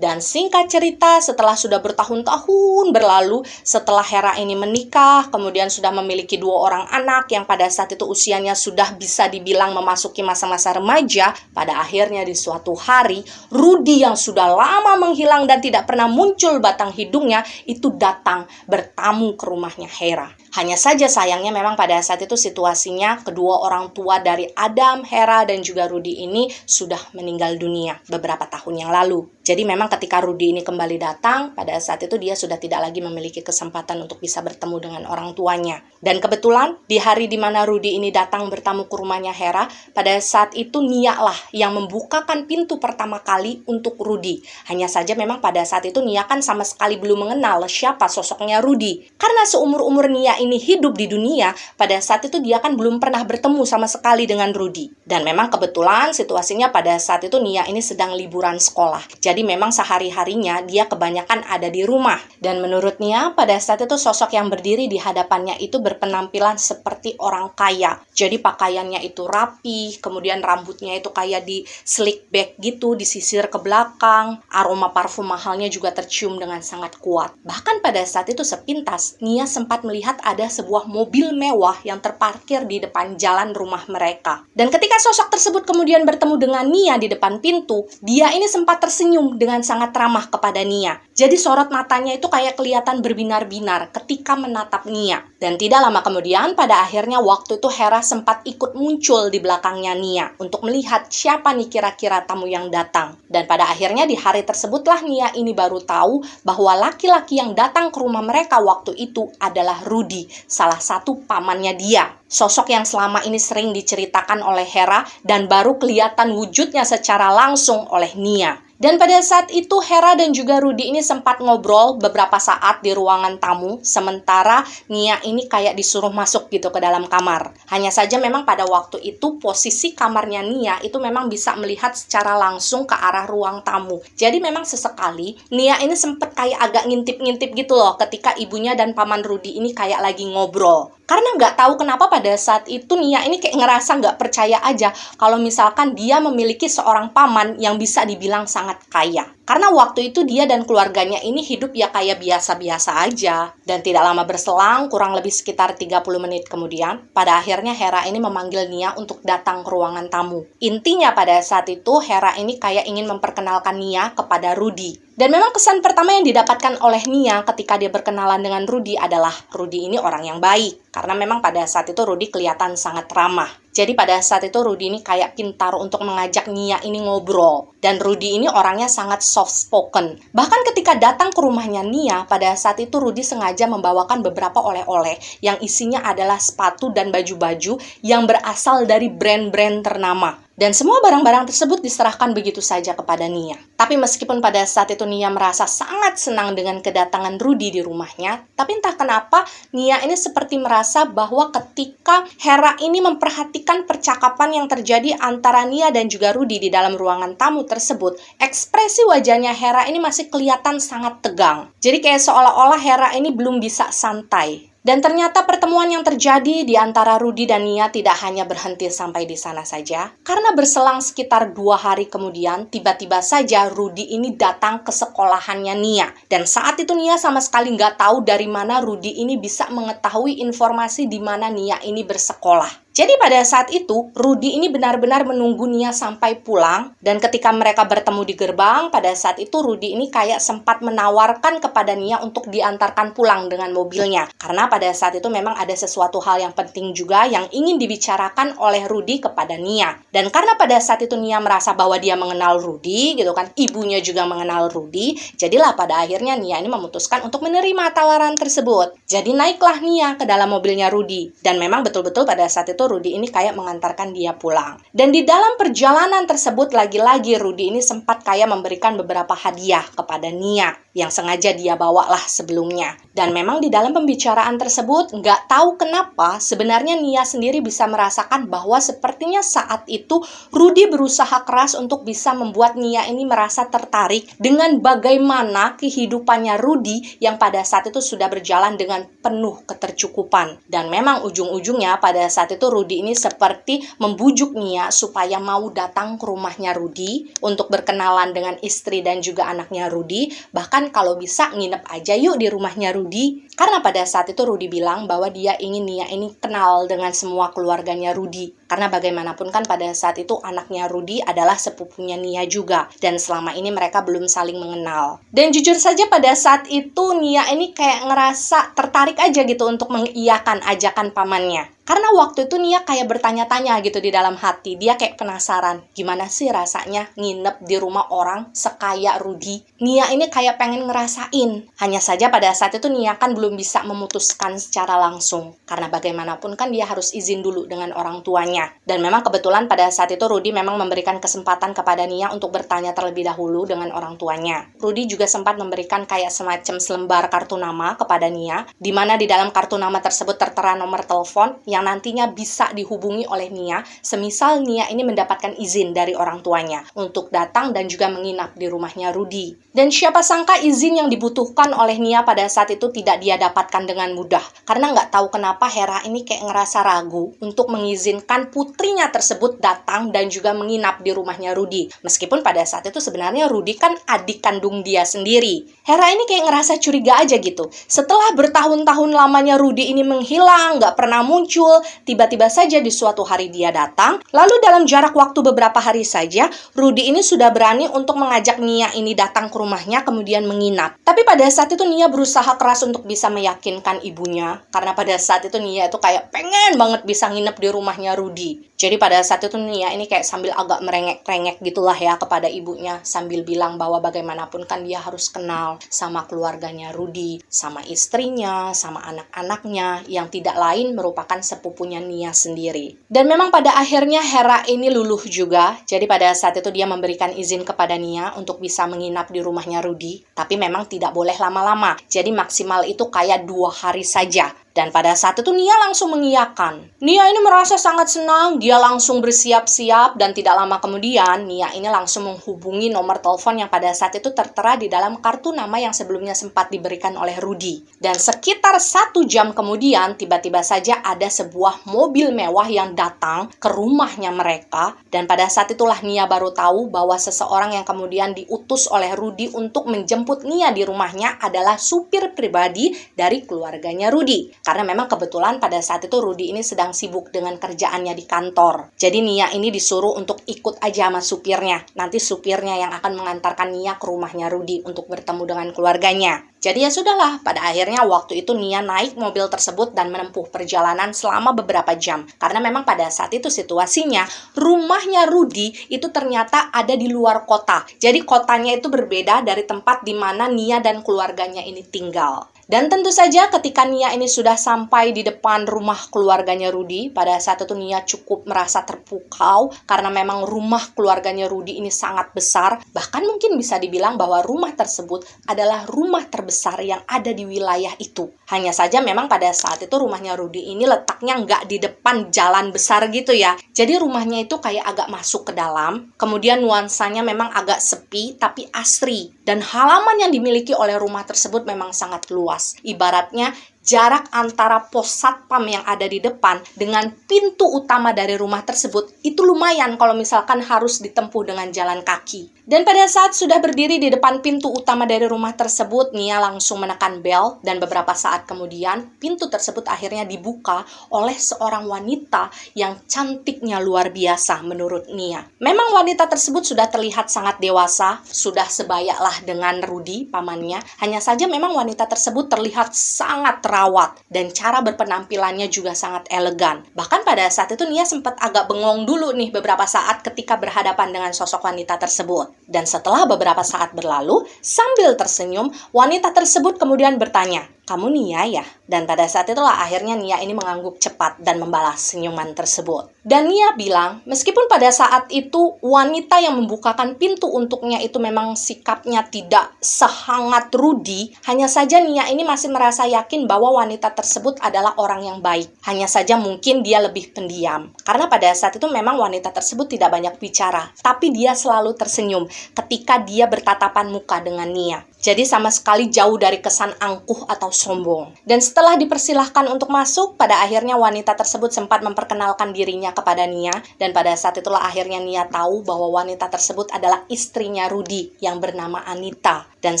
Dan singkat cerita, setelah sudah bertahun-tahun berlalu, setelah Hera ini menikah, kemudian sudah memiliki 2 orang anak yang pada saat itu usianya sudah bisa dibilang memasuki masa-masa remaja, pada akhirnya di suatu hari, Rudy yang sudah lama menghilang dan tidak pernah muncul batang hidungnya, itu datang bertamu ke rumahnya Hera. Hanya saja sayangnya memang pada saat itu situasinya kedua orang tua dari Adam, Hera, dan juga Rudy ini sudah meninggal dunia beberapa tahun yang lalu. Jadi memang ketika Rudy ini kembali datang, pada saat itu dia sudah tidak lagi memiliki kesempatan untuk bisa bertemu dengan orang tuanya. Dan kebetulan di hari di mana Rudy ini datang bertamu ke rumahnya Hera, pada saat itu Nia lah yang membukakan pintu pertama kali untuk Rudy. Hanya saja memang pada saat itu Nia kan sama sekali belum mengenal siapa sosoknya Rudy. Karena seumur-umur Nia ini hidup di dunia, pada saat itu dia kan belum pernah bertemu sama sekali dengan Rudy. Dan memang kebetulan situasinya pada saat itu Nia ini sedang liburan sekolah. Jadi memang sehari-harinya dia kebanyakan ada di rumah. Dan menurut Nia, pada saat itu sosok yang berdiri di hadapannya itu berpenampilan seperti orang kaya. Jadi pakaiannya itu rapi, kemudian rambutnya itu kayak di slick back gitu, disisir ke belakang. Aroma parfum mahalnya juga tercium dengan sangat kuat. Bahkan pada saat itu sepintas, Nia sempat melihat ada sebuah mobil mewah yang terparkir di depan jalan rumah mereka. Dan ketika sosok tersebut kemudian bertemu dengan Nia di depan pintu, dia ini sempat tersenyum dengan sangat ramah kepada Nia. Jadi sorot matanya itu kayak kelihatan berbinar-binar ketika menatap Nia. Dan tidak lama kemudian, pada akhirnya waktu itu Hera sempat ikut muncul di belakangnya Nia untuk melihat siapa nih kira-kira tamu yang datang. Dan pada akhirnya di hari tersebutlah Nia ini baru tahu bahwa laki-laki yang datang ke rumah mereka waktu itu adalah Rudy, salah satu pamannya dia. Sosok yang selama ini sering diceritakan oleh Hera dan baru kelihatan wujudnya secara langsung oleh Nia. Dan pada saat itu Hera dan juga Rudy ini sempat ngobrol beberapa saat di ruangan tamu, sementara Nia ini kayak disuruh masuk gitu ke dalam kamar. Hanya saja memang pada waktu itu posisi kamarnya Nia itu memang bisa melihat secara langsung ke arah ruang tamu. Jadi memang sesekali Nia ini sempat kayak agak ngintip-ngintip gitu loh ketika ibunya dan paman Rudy ini kayak lagi ngobrol. Karena nggak tahu kenapa pada saat itu Nia ini kayak ngerasa nggak percaya aja kalau misalkan dia memiliki seorang paman yang bisa dibilang sangat kaya. Karena waktu itu dia dan keluarganya ini hidup ya kayak biasa-biasa aja. Dan tidak lama berselang, kurang lebih sekitar 30 menit kemudian, pada akhirnya Hera ini memanggil Nia untuk datang ke ruangan tamu. Intinya pada saat itu, Hera ini kayak ingin memperkenalkan Nia kepada Rudy. Dan memang kesan pertama yang didapatkan oleh Nia ketika dia berkenalan dengan Rudy adalah Rudy ini orang yang baik. Karena memang pada saat itu Rudy kelihatan sangat ramah. Jadi pada saat itu Rudy ini kayak pintar untuk mengajak Nia ini ngobrol. Dan Rudy ini orangnya sangat soft spoken. Bahkan ketika datang ke rumahnya Nia, pada saat itu Rudy sengaja membawakan beberapa oleh-oleh yang isinya adalah sepatu dan baju-baju yang berasal dari brand-brand ternama. Dan semua barang-barang tersebut diserahkan begitu saja kepada Nia. Tapi meskipun pada saat itu Nia merasa sangat senang dengan kedatangan Rudy di rumahnya, tapi entah kenapa Nia ini seperti merasa bahwa ketika Hera ini memperhatikan percakapan yang terjadi antara Nia dan juga Rudy di dalam ruangan tamu tersebut, ekspresi wajahnya Hera ini masih kelihatan sangat tegang. Jadi kayak seolah-olah Hera ini belum bisa santai. Dan ternyata pertemuan yang terjadi di antara Rudy dan Nia tidak hanya berhenti sampai di sana saja. Karena berselang sekitar 2 hari kemudian, tiba-tiba saja Rudy ini datang ke sekolahannya Nia. Dan saat itu Nia sama sekali nggak tahu dari mana Rudy ini bisa mengetahui informasi di mana Nia ini bersekolah. Jadi pada saat itu, Rudy ini benar-benar menunggu Nia sampai pulang. Dan ketika mereka bertemu di gerbang, pada saat itu Rudy ini kayak sempat menawarkan kepada Nia untuk diantarkan pulang dengan mobilnya. Karena pada saat itu memang ada sesuatu hal yang penting juga yang ingin dibicarakan oleh Rudy kepada Nia. Dan karena pada saat itu Nia merasa bahwa dia mengenal Rudy, gitu kan, ibunya juga mengenal Rudy, jadilah pada akhirnya Nia ini memutuskan untuk menerima tawaran tersebut. Jadi naiklah Nia ke dalam mobilnya Rudy. Dan memang betul-betul pada saat itu Rudy ini kayak mengantarkan dia pulang. Dan di dalam perjalanan tersebut lagi-lagi Rudy ini sempat kayak memberikan beberapa hadiah kepada Nia yang sengaja dia bawalah sebelumnya. Dan memang di dalam pembicaraan tersebut nggak tahu kenapa sebenarnya Nia sendiri bisa merasakan bahwa sepertinya saat itu Rudy berusaha keras untuk bisa membuat Nia ini merasa tertarik dengan bagaimana kehidupannya Rudy yang pada saat itu sudah berjalan dengan penuh ketercukupan. Dan memang ujung-ujungnya pada saat itu Rudy ini seperti membujuk Nia supaya mau datang ke rumahnya Rudy untuk berkenalan dengan istri dan juga anaknya Rudy. Bahkan kalau bisa nginep aja yuk di rumahnya Rudy. Karena pada saat itu Rudy bilang bahwa dia ingin Nia ini kenal dengan semua keluarganya Rudy. Karena bagaimanapun kan pada saat itu anaknya Rudy adalah sepupunya Nia juga. Dan selama ini mereka belum saling mengenal. Dan jujur saja pada saat itu Nia ini kayak ngerasa tertarik aja gitu untuk mengiyakan ajakan pamannya. Karena waktu itu Nia kayak bertanya-tanya gitu di dalam hati. Dia kayak penasaran, gimana sih rasanya nginep di rumah orang sekaya Rudy. Nia ini kayak pengen ngerasain. Hanya saja pada saat itu Nia kan belum bisa memutuskan secara langsung. Karena bagaimanapun kan dia harus izin dulu dengan orang tuanya. Dan memang kebetulan pada saat itu Rudy memang memberikan kesempatan kepada Nia untuk bertanya terlebih dahulu dengan orang tuanya. Rudy juga sempat memberikan kayak semacam selembar kartu nama kepada Nia. Di mana di dalam kartu nama tersebut tertera nomor telepon yang nantinya bisa dihubungi oleh Nia semisal Nia ini mendapatkan izin dari orang tuanya untuk datang dan juga menginap di rumahnya Rudy. Dan siapa sangka izin yang dibutuhkan oleh Nia pada saat itu tidak dia dapatkan dengan mudah. Karena nggak tahu kenapa Hera ini kayak ngerasa ragu untuk mengizinkan putrinya tersebut datang dan juga menginap di rumahnya Rudy. Meskipun pada saat itu sebenarnya Rudy kan adik kandung dia sendiri. Hera ini kayak ngerasa curiga aja gitu. Setelah bertahun-tahun lamanya Rudy ini menghilang, nggak pernah muncul, tiba-tiba saja di suatu hari dia datang. Lalu dalam jarak waktu beberapa hari saja, Rudy ini sudah berani untuk mengajak Nia ini datang ke rumahnya kemudian menginap. Tapi pada saat itu Nia berusaha keras untuk bisa meyakinkan ibunya. Karena pada saat itu Nia itu kayak pengen banget bisa nginep di rumahnya Rudy. Jadi pada saat itu Nia ini kayak sambil agak merengek-rengek gitulah ya kepada ibunya. Sambil bilang bahwa bagaimanapun kan dia harus kenal sama keluarganya Rudy, sama istrinya, sama anak-anaknya yang tidak lain merupakan sepupunya Nia sendiri. Dan memang pada akhirnya Hera ini luluh juga. Jadi pada saat itu dia memberikan izin kepada Nia untuk bisa menginap di rumahnya Rudy. Tapi memang tidak boleh lama-lama. Jadi maksimal itu kayak 2 hari saja. Dan pada saat itu Nia langsung mengiyakan. Nia ini merasa sangat senang, dia langsung bersiap-siap dan tidak lama kemudian Nia ini langsung menghubungi nomor telepon yang pada saat itu tertera di dalam kartu nama yang sebelumnya sempat diberikan oleh Rudy. Dan sekitar 1 jam kemudian tiba-tiba saja ada sebuah mobil mewah yang datang ke rumahnya mereka. Dan pada saat itulah Nia baru tahu bahwa seseorang yang kemudian diutus oleh Rudy untuk menjemput Nia di rumahnya adalah supir pribadi dari keluarganya Rudy. Karena memang kebetulan pada saat itu Rudy ini sedang sibuk dengan kerjaannya di kantor. Jadi Nia ini disuruh untuk ikut aja sama supirnya. Nanti supirnya yang akan mengantarkan Nia ke rumahnya Rudy untuk bertemu dengan keluarganya. Jadi ya sudahlah, pada akhirnya waktu itu Nia naik mobil tersebut dan menempuh perjalanan selama beberapa jam. Karena memang pada saat itu situasinya, rumahnya Rudy itu ternyata ada di luar kota. Jadi kotanya itu berbeda dari tempat di mana Nia dan keluarganya ini tinggal. Dan tentu saja ketika Nia ini sudah sampai di depan rumah keluarganya Rudy, pada saat itu Nia cukup merasa terpukau karena memang rumah keluarganya Rudy ini sangat besar. Bahkan mungkin bisa dibilang bahwa rumah tersebut adalah rumah terbesar yang ada di wilayah itu. Hanya saja memang pada saat itu rumahnya Rudy ini letaknya nggak di depan jalan besar gitu ya. Jadi rumahnya itu kayak agak masuk ke dalam. Kemudian nuansanya memang agak sepi tapi asri. Dan halaman yang dimiliki oleh rumah tersebut memang sangat luas. Ibaratnya jarak antara pos satpam yang ada di depan dengan pintu utama dari rumah tersebut itu lumayan kalau misalkan harus ditempuh dengan jalan kaki. Dan pada saat sudah berdiri di depan pintu utama dari rumah tersebut, Nia langsung menekan bel dan beberapa saat kemudian pintu tersebut akhirnya dibuka oleh seorang wanita yang cantiknya luar biasa menurut Nia. Memang wanita tersebut sudah terlihat sangat dewasa, sudah sebayaklah dengan Rudy pamannya. Hanya saja memang wanita tersebut terlihat sangat terawat dan cara berpenampilannya juga sangat elegan. Bahkan pada saat itu Nia sempat agak bengong dulu nih beberapa saat ketika berhadapan dengan sosok wanita tersebut. Dan setelah beberapa saat berlalu, sambil tersenyum, wanita tersebut kemudian bertanya, "Kamu Nia ya?" Dan pada saat itulah akhirnya Nia ini mengangguk cepat dan membalas senyuman tersebut. Dan Nia bilang, meskipun pada saat itu wanita yang membukakan pintu untuknya itu memang sikapnya tidak sehangat Rudy, hanya saja Nia ini masih merasa yakin bahwa wanita tersebut adalah orang yang baik. Hanya saja mungkin dia lebih pendiam. Karena pada saat itu memang wanita tersebut tidak banyak bicara, tapi dia selalu tersenyum ketika dia bertatapan muka dengan Nia. Jadi sama sekali jauh dari kesan angkuh atau sombong. Dan setelah dipersilahkan untuk masuk, pada akhirnya wanita tersebut sempat memperkenalkan dirinya kepada Nia. Dan pada saat itulah akhirnya Nia tahu bahwa wanita tersebut adalah istrinya Rudy yang bernama Anita. Dan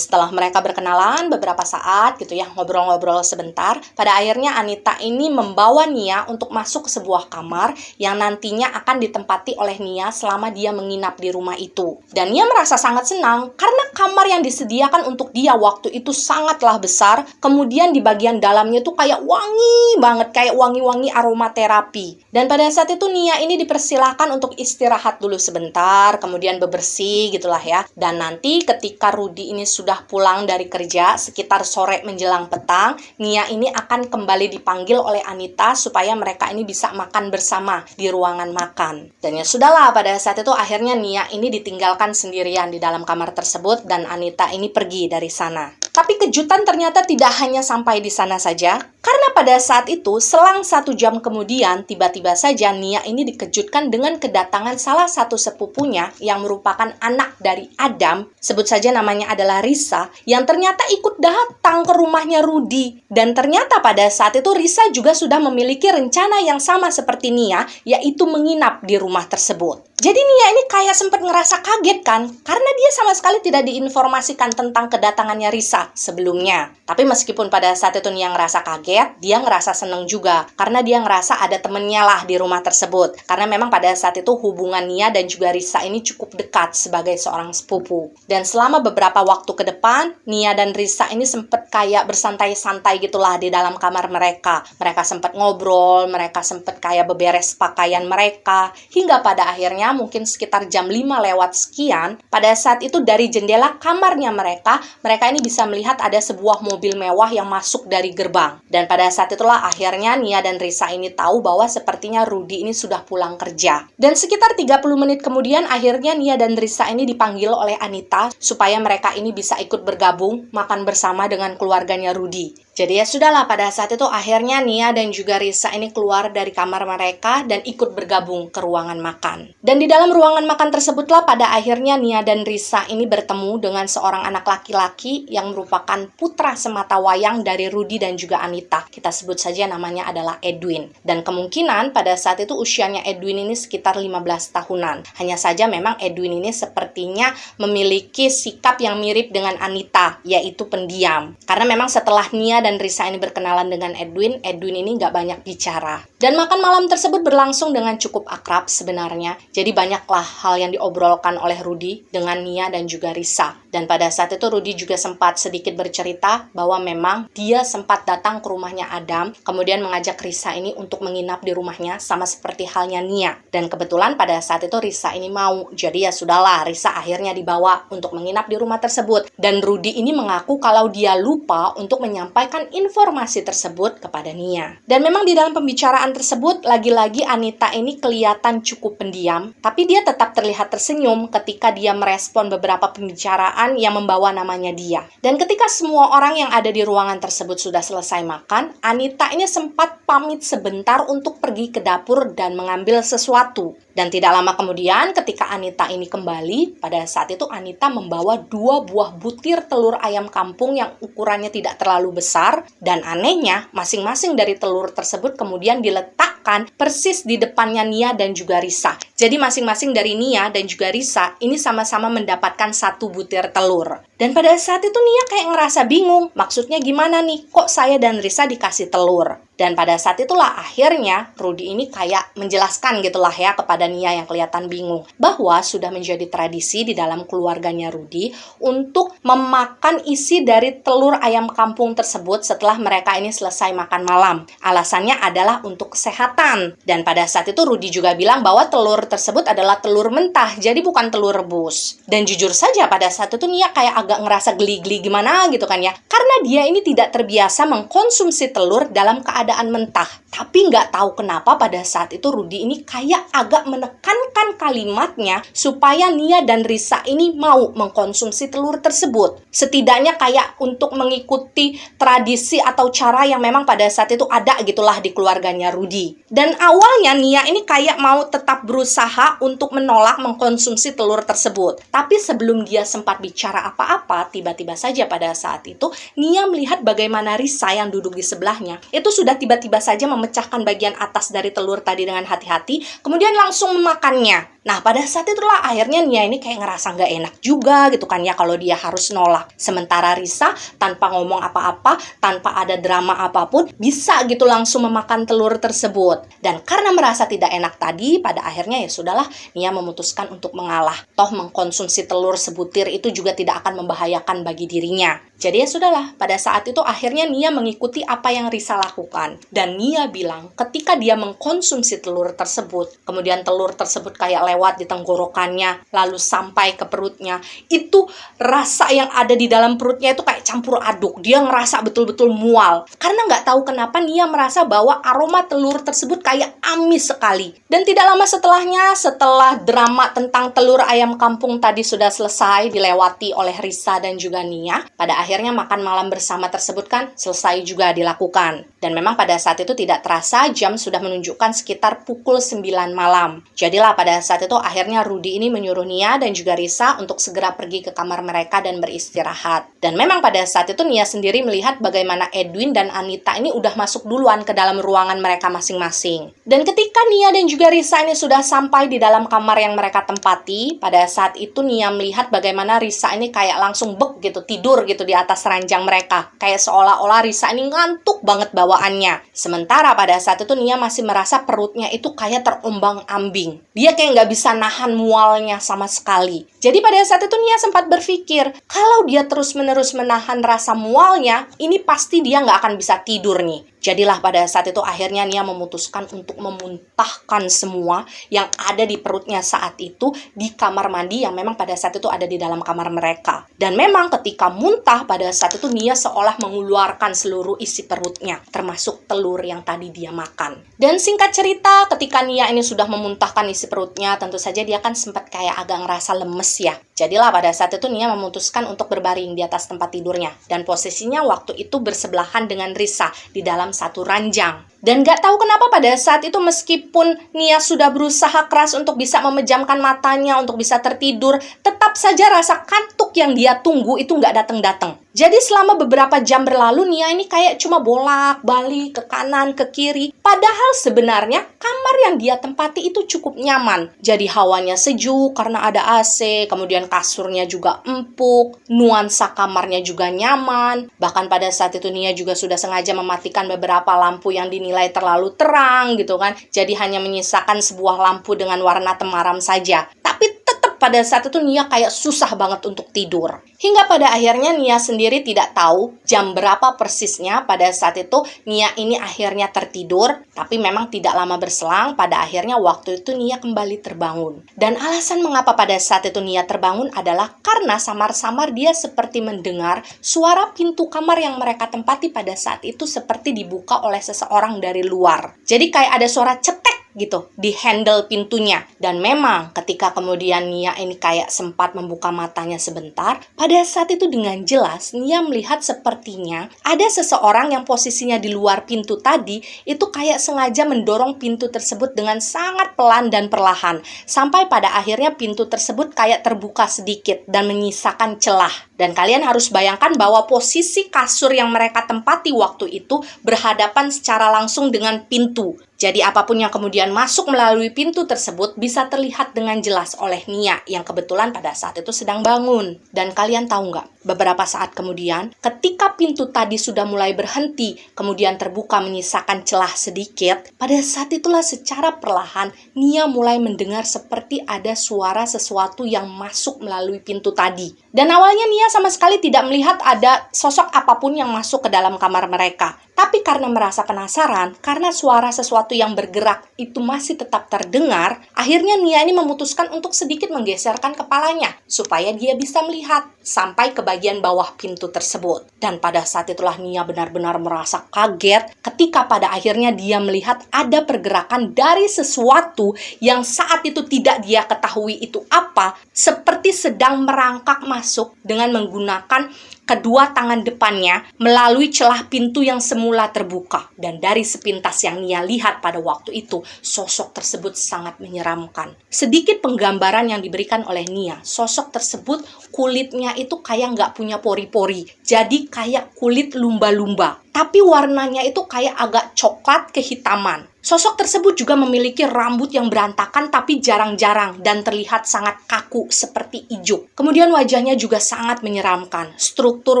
setelah mereka berkenalan beberapa saat gitu ya, ngobrol-ngobrol sebentar, pada akhirnya Anita ini membawa Nia untuk masuk ke sebuah kamar yang nantinya akan ditempati oleh Nia selama dia menginap di rumah itu. Dan Nia merasa sangat senang karena kamar yang disediakan untuk dia waktu itu sangatlah besar. Kemudian di bagian dalamnya tuh kayak wangi banget, kayak wangi-wangi aromaterapi. Dan pada saat itu Nia ini dipersilahkan untuk istirahat dulu sebentar, kemudian bebersih gitulah ya. Dan nanti ketika Rudy ini sudah pulang dari kerja sekitar sore menjelang petang, Nia ini akan kembali dipanggil oleh Anita supaya mereka ini bisa makan bersama di ruangan makan. Dan ya sudahlah, pada saat itu akhirnya Nia ini ditinggalkan sendirian di dalam kamar tersebut dan Anita ini pergi dari sana. Tapi kejutan ternyata tidak hanya sampai di sana saja, karena pada saat itu selang 1 jam kemudian tiba-tiba saja Nia ini dikejutkan dengan kedatangan salah satu sepupunya yang merupakan anak dari Adam, sebut saja namanya adalah Risa, yang ternyata ikut datang ke rumahnya Rudy. Dan ternyata pada saat itu Risa juga sudah memiliki rencana yang sama seperti Nia, yaitu menginap di rumah tersebut. Jadi Nia ini kayak sempat ngerasa kaget kan, karena dia sama sekali tidak diinformasikan tentang kedatangannya Risa sebelumnya. Tapi meskipun pada saat itu Nia ngerasa kaget, dia ngerasa seneng juga, karena dia ngerasa ada temennya lah di rumah tersebut. Karena memang pada saat itu hubungan Nia dan juga Risa ini cukup dekat sebagai seorang sepupu. Dan selama beberapa waktu ke depan, Nia dan Risa ini sempat kayak bersantai-santai gitulah di dalam kamar mereka. Mereka sempat ngobrol, mereka sempat kayak beberes pakaian mereka, hingga pada akhirnya mungkin sekitar jam 5 lewat sekian, pada saat itu dari jendela kamarnya mereka ini bisa melihat ada sebuah mobil mewah yang masuk dari gerbang. Dan pada saat itulah akhirnya Nia dan Risa ini tahu bahwa sepertinya Rudy ini sudah pulang kerja. Dan sekitar 30 menit kemudian akhirnya Nia dan Risa ini dipanggil oleh Anita supaya mereka ini bisa ikut bergabung makan bersama dengan keluarganya Rudy. Jadi ya sudahlah, pada saat itu akhirnya Nia dan juga Risa ini keluar dari kamar mereka dan ikut bergabung ke ruangan makan. Dan di dalam ruangan makan tersebutlah pada akhirnya Nia dan Risa ini bertemu dengan seorang anak laki-laki yang merupakan putra sematawayang dari Rudy dan juga Anita. Kita sebut saja namanya adalah Edwin. Dan kemungkinan pada saat itu usianya Edwin ini sekitar 15 tahunan. Hanya saja memang Edwin ini sepertinya memiliki sikap yang mirip dengan Anita, yaitu pendiam. Karena memang setelah Nia dan Risa ini berkenalan dengan Edwin ini nggak banyak bicara. Dan makan malam tersebut berlangsung dengan cukup akrab sebenarnya. Jadi banyaklah hal yang diobrolkan oleh Rudy dengan Nia dan juga Risa. Dan pada saat itu Rudy juga sempat sedikit bercerita bahwa memang dia sempat datang ke rumahnya Adam, kemudian mengajak Risa ini untuk menginap di rumahnya sama seperti halnya Nia. Dan kebetulan pada saat itu Risa ini mau. Jadi ya sudahlah, Risa akhirnya dibawa untuk menginap di rumah tersebut. Dan Rudy ini mengaku kalau dia lupa untuk menyampaikan informasi tersebut kepada Nia. Dan memang di dalam pembicaraan tersebut, lagi-lagi Anita ini kelihatan cukup pendiam, tapi dia tetap terlihat tersenyum ketika dia merespon beberapa pembicaraan yang membawa namanya dia. Dan ketika semua orang yang ada di ruangan tersebut sudah selesai makan, Anita ini sempat pamit sebentar untuk pergi ke dapur dan mengambil sesuatu. Dan tidak lama kemudian ketika Anita ini kembali, pada saat itu Anita membawa 2 buah butir telur ayam kampung yang ukurannya tidak terlalu besar. Dan anehnya, masing-masing dari telur tersebut kemudian diletakkan persis di depannya Nia dan juga Risa. Jadi masing-masing dari Nia dan juga Risa ini sama-sama mendapatkan 1 butir telur. Dan pada saat itu Nia kayak ngerasa bingung, maksudnya gimana nih, kok saya dan Risa dikasih telur? Dan pada saat itulah akhirnya Rudy ini kayak menjelaskan gitulah ya kepada Nia yang kelihatan bingung, bahwa sudah menjadi tradisi di dalam keluarganya Rudy untuk memakan isi dari telur ayam kampung tersebut setelah mereka ini selesai makan malam. Alasannya adalah untuk kesehatan. Dan pada saat itu Rudy juga bilang bahwa telur tersebut adalah telur mentah, jadi bukan telur rebus. Dan jujur saja pada saat itu Nia kayak agak ngerasa geli-geli gimana gitu kan ya, karena dia ini tidak terbiasa mengkonsumsi telur dalam keadaan mentah. Tapi nggak tahu kenapa pada saat itu Rudy ini kayak agak menekankan kalimatnya supaya Nia dan Risa ini mau mengkonsumsi telur tersebut. Setidaknya kayak untuk mengikuti tradisi atau cara yang memang pada saat itu ada gitulah di keluarganya Rudy. Dan awalnya Nia ini kayak mau tetap berusaha untuk menolak mengkonsumsi telur tersebut. Tapi sebelum dia sempat bicara apa-apa, tiba-tiba saja pada saat itu Nia melihat bagaimana Risa yang duduk di sebelahnya itu sudah tiba-tiba saja memecahkan bagian atas dari telur tadi dengan hati-hati, kemudian langsung memakannya. Nah, pada saat itulah akhirnya Nia ini kayak ngerasa nggak enak juga gitu kan ya kalau dia harus nolak. Sementara Risa tanpa ngomong apa-apa, tanpa ada drama apapun, bisa gitu langsung memakan telur tersebut. Dan karena merasa tidak enak tadi, pada akhirnya ya sudahlah, Nia memutuskan untuk mengalah. Toh mengkonsumsi telur sebutir itu juga tidak akan membahayakan bagi dirinya. Jadi ya sudahlah, pada saat itu akhirnya Nia mengikuti apa yang Risa lakukan. Dan Nia bilang ketika dia mengkonsumsi telur tersebut, kemudian telur tersebut kayak lewat di tenggorokannya, lalu sampai ke perutnya, itu rasa yang ada di dalam perutnya itu kayak campur aduk. Dia ngerasa betul-betul mual. Karena nggak tahu kenapa Nia merasa bahwa aroma telur tersebut kayak amis sekali. Dan tidak lama setelahnya, setelah drama tentang telur ayam kampung tadi sudah selesai dilewati oleh Risa dan juga Nia, pada akhirnya makan malam bersama tersebut kan selesai juga dilakukan. Dan memang pada saat itu tidak terasa jam sudah menunjukkan sekitar pukul 9 malam. Jadilah pada saat itu akhirnya Rudy ini menyuruh Nia dan juga Risa untuk segera pergi ke kamar mereka dan beristirahat. Dan memang pada saat itu Nia sendiri melihat bagaimana Edwin dan Anita ini udah masuk duluan ke dalam ruangan mereka masing-masing. Dan ketika Nia dan juga Risa ini sudah sampai di dalam kamar yang mereka tempati, pada saat itu Nia melihat bagaimana Risa ini kayak langsung bek gitu, tidur gitu di atas ranjang mereka. Kayak seolah-olah Risa ini ngantuk banget bawaannya. Sementara pada saat itu Nia masih merasa perutnya itu kayak terombang-ambing. Dia kayak nggak bisa nahan mualnya sama sekali. Jadi pada saat itu Nia sempat berpikir, kalau dia terus-menerus menahan rasa mualnya, ini pasti dia nggak akan bisa tidur nih. Jadilah pada saat itu akhirnya Nia memutuskan untuk memuntahkan semua yang ada di perutnya saat itu di kamar mandi yang memang pada saat itu ada di dalam kamar mereka. Dan memang ketika muntah pada saat itu Nia seolah mengeluarkan seluruh isi perutnya, termasuk telur yang tadi dia makan. Dan singkat cerita, ketika Nia ini sudah memuntahkan isi perutnya, tentu saja dia kan sempat kayak agak ngerasa lemes ya. Jadilah pada saat itu Nia memutuskan untuk berbaring di atas tempat tidurnya. Dan posisinya waktu itu bersebelahan dengan Risa di dalam satu ranjang. Dan gak tahu kenapa pada saat itu meskipun Nia sudah berusaha keras untuk bisa memejamkan matanya, untuk bisa tertidur, tetap saja rasa kantuk yang dia tunggu itu gak datang-datang. Jadi selama beberapa jam berlalu Nia ini kayak cuma bolak-balik ke kanan, ke kiri. Padahal sebenarnya kamar yang dia tempati itu cukup nyaman. Jadi hawanya sejuk karena ada AC, kemudian kasurnya juga empuk, nuansa kamarnya juga nyaman. Bahkan pada saat itu Nia juga sudah sengaja mematikan beberapa lampu yang dinilai terlalu terang gitu kan. Jadi hanya menyisakan sebuah lampu dengan warna temaram saja. Tapi tetap pada saat itu Nia kayak susah banget untuk tidur. Hingga pada akhirnya Nia sendiri tidak tahu jam berapa persisnya pada saat itu Nia ini akhirnya tertidur. Tapi memang tidak lama berselang, pada akhirnya waktu itu Nia kembali terbangun. Dan alasan mengapa pada saat itu Nia terbangun adalah karena samar-samar dia seperti mendengar suara pintu kamar yang mereka tempati pada saat itu seperti dibuka oleh seseorang dari luar. Jadi kayak ada suara cetek gitu di handle pintunya. Dan memang ketika kemudian Nia ini kayak sempat membuka matanya sebentar, pada saat itu dengan jelas Nia melihat sepertinya ada seseorang yang posisinya di luar pintu tadi itu kayak sengaja mendorong pintu tersebut dengan sangat pelan dan perlahan, sampai pada akhirnya pintu tersebut kayak terbuka sedikit dan menyisakan celah. Dan kalian harus bayangkan bahwa posisi kasur yang mereka tempati waktu itu berhadapan secara langsung dengan pintu. Jadi apapun yang kemudian masuk melalui pintu tersebut bisa terlihat dengan jelas oleh Nia yang kebetulan pada saat itu sedang bangun. Dan kalian tahu nggak? Beberapa saat kemudian, ketika pintu tadi sudah mulai berhenti, kemudian terbuka menyisakan celah sedikit, pada saat itulah secara perlahan Nia mulai mendengar seperti ada suara sesuatu yang masuk melalui pintu tadi. Dan awalnya Nia sama sekali tidak melihat ada sosok apapun yang masuk ke dalam kamar mereka. Tapi karena merasa penasaran, karena suara sesuatu yang bergerak itu masih tetap terdengar, akhirnya Nia ini memutuskan untuk sedikit menggeserkan kepalanya supaya dia bisa melihat sampai ke bagian bawah pintu tersebut. Dan pada saat itulah Nia benar-benar merasa kaget ketika pada akhirnya dia melihat ada pergerakan dari sesuatu yang saat itu tidak dia ketahui itu apa, seperti sedang merangkak masuk dengan menggunakan kedua tangan depannya melalui celah pintu yang semula terbuka. Dan dari sepintas yang Nia lihat pada waktu itu, sosok tersebut sangat menyeramkan. Sedikit penggambaran yang diberikan oleh Nia, sosok tersebut kulitnya itu kayak nggak punya pori-pori. Jadi kayak kulit lumba-lumba. Tapi warnanya itu kayak agak coklat kehitaman. Sosok tersebut juga memiliki rambut yang berantakan tapi jarang-jarang dan terlihat sangat kaku seperti ijuk. Kemudian wajahnya juga sangat menyeramkan. Struktur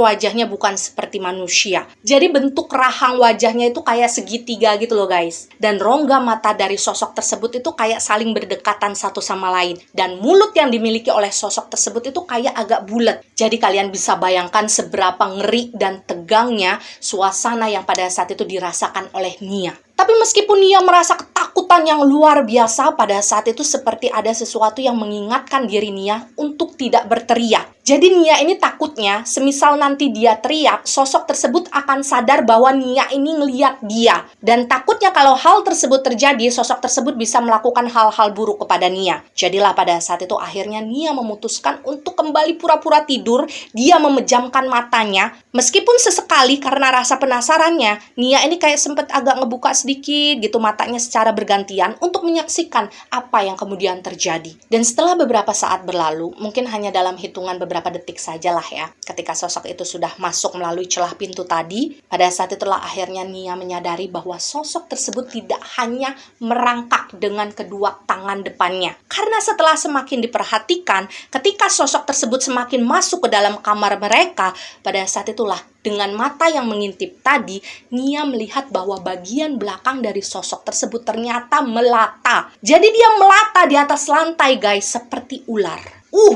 wajahnya bukan seperti manusia. Jadi bentuk rahang wajahnya itu kayak segitiga gitu loh guys. Dan rongga mata dari sosok tersebut itu kayak saling berdekatan satu sama lain. Dan mulut yang dimiliki oleh sosok tersebut itu kayak agak bulat. Jadi kalian bisa bayangkan seberapa ngeri dan tegangnya suasana yang pada saat itu dirasakan oleh Nia. Tapi meskipun Nia merasa ketakutan yang luar biasa, pada saat itu seperti ada sesuatu yang mengingatkan diri Nia untuk tidak berteriak. Jadi Nia ini takutnya, semisal nanti dia teriak, sosok tersebut akan sadar bahwa Nia ini ngeliat dia. Dan takutnya kalau hal tersebut terjadi, sosok tersebut bisa melakukan hal-hal buruk kepada Nia. Jadilah pada saat itu akhirnya Nia memutuskan untuk kembali pura-pura tidur. Dia memejamkan matanya. Meskipun sesekali karena rasa penasarannya, Nia ini kayak sempat agak ngebuka sedikit gitu matanya secara bergantian untuk menyaksikan apa yang kemudian terjadi. Dan setelah beberapa saat berlalu, mungkin hanya dalam hitungan beberapa detik sajalah ya, ketika sosok itu sudah masuk melalui celah pintu tadi, pada saat itulah akhirnya Nia menyadari bahwa sosok tersebut tidak hanya merangkak dengan kedua tangan depannya. Karena setelah semakin diperhatikan, ketika sosok tersebut semakin masuk ke dalam kamar mereka, pada saat itulah dengan mata yang mengintip tadi, Nia melihat bahwa bagian belakang dari sosok tersebut ternyata melata. Jadi dia melata di atas lantai guys, seperti ular.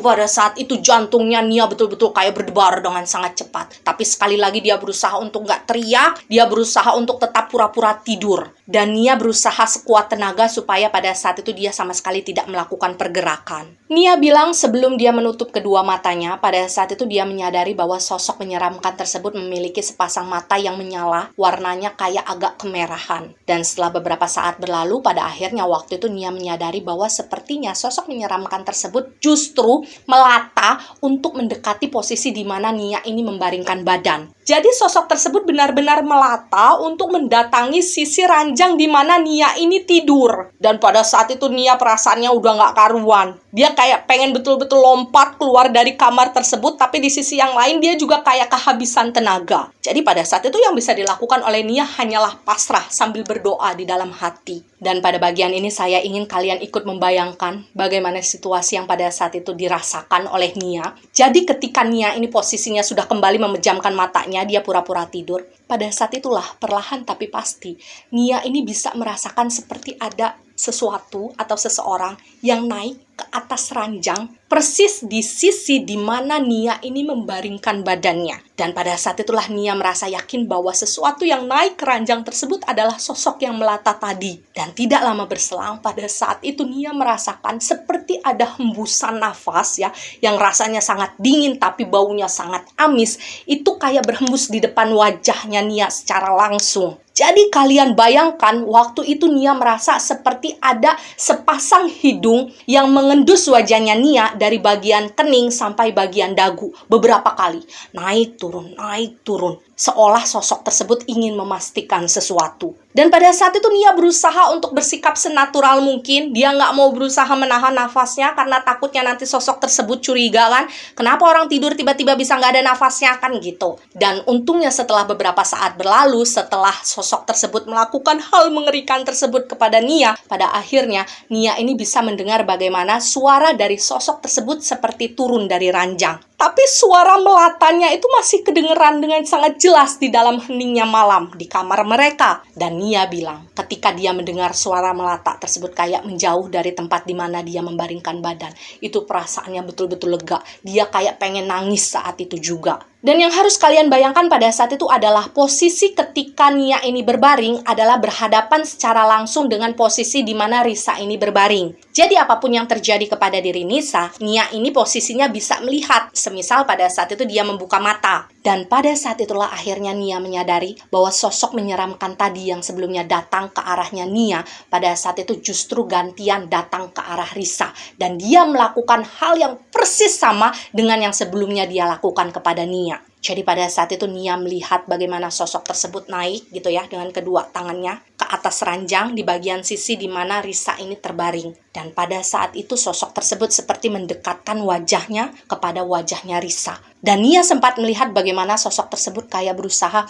Pada saat itu jantungnya Nia betul-betul kayak berdebar dengan sangat cepat. Tapi sekali lagi dia berusaha untuk nggak teriak, dia berusaha untuk tetap pura-pura tidur. Dan Nia berusaha sekuat tenaga supaya pada saat itu dia sama sekali tidak melakukan pergerakan. Nia bilang sebelum dia menutup kedua matanya, pada saat itu dia menyadari bahwa sosok menyeramkan tersebut memiliki sepasang mata yang menyala, warnanya kayak agak kemerahan. Dan setelah beberapa saat berlalu, pada akhirnya waktu itu Nia menyadari bahwa sepertinya sosok menyeramkan tersebut justru melata untuk mendekati posisi di mana Nia ini membaringkan badan. Jadi sosok tersebut benar-benar melata untuk mendatangi sisi ranjang di mana Nia ini tidur. Dan pada saat itu Nia perasaannya udah gak karuan. Dia kayak pengen betul-betul lompat keluar dari kamar tersebut, tapi di sisi yang lain dia juga kayak kehabisan tenaga. Jadi pada saat itu yang bisa dilakukan oleh Nia hanyalah pasrah sambil berdoa di dalam hati. Dan pada bagian ini saya ingin kalian ikut membayangkan bagaimana situasi yang pada saat itu dirasakan oleh Nia. Jadi ketika Nia ini posisinya sudah kembali memejamkan matanya, dia pura-pura tidur. Pada saat itulah perlahan tapi pasti Nia ini bisa merasakan seperti ada sesuatu atau seseorang yang naik ke atas ranjang persis di sisi di mana Nia ini membaringkan badannya. Dan pada saat itulah Nia merasa yakin bahwa sesuatu yang naik ke ranjang tersebut adalah sosok yang melata tadi. Dan tidak lama berselang, pada saat itu Nia merasakan seperti ada hembusan nafas ya, yang rasanya sangat dingin tapi baunya sangat amis. Itu kayak berhembus di depan wajahnya Nia secara langsung. Jadi kalian bayangkan waktu itu Nia merasa seperti ada sepasang hidung yang mengendus wajahnya Nia dari bagian kening sampai bagian dagu beberapa kali. Naik turun, naik turun. Seolah sosok tersebut ingin memastikan sesuatu. Dan pada saat itu Nia berusaha untuk bersikap senatural mungkin. Dia nggak mau berusaha menahan nafasnya karena takutnya nanti sosok tersebut curiga kan. Kenapa orang tidur tiba-tiba bisa nggak ada nafasnya kan gitu. Dan untungnya setelah beberapa saat berlalu, setelah sosok tersebut melakukan hal mengerikan tersebut kepada Nia, pada akhirnya Nia ini bisa mendengar bagaimana suara dari sosok tersebut seperti turun dari ranjang. Tapi suara melatanya itu masih kedengeran dengan sangat jelas di dalam heningnya malam di kamar mereka. Dan Nia bilang ketika dia mendengar suara melata tersebut kayak menjauh dari tempat di mana dia membaringkan badan, itu perasaannya betul-betul lega. Dia kayak pengen nangis saat itu juga. Dan yang harus kalian bayangkan pada saat itu adalah posisi ketika Nia ini berbaring adalah berhadapan secara langsung dengan posisi di mana Risa ini berbaring. Jadi apapun yang terjadi kepada diri Nia ini posisinya bisa melihat. Semisal pada saat itu dia membuka mata. Dan pada saat itulah akhirnya Nia menyadari bahwa sosok menyeramkan tadi yang sebelumnya datang ke arahnya Nia, pada saat itu justru gantian datang ke arah Risa. Dan dia melakukan hal yang persis sama dengan yang sebelumnya dia lakukan kepada Nia. Jadi pada saat itu Nia melihat bagaimana sosok tersebut naik gitu ya dengan kedua tangannya ke atas ranjang di bagian sisi di mana Risa ini terbaring. Dan pada saat itu sosok tersebut seperti mendekatkan wajahnya kepada wajahnya Risa. Dan Nia sempat melihat bagaimana sosok tersebut kayak berusaha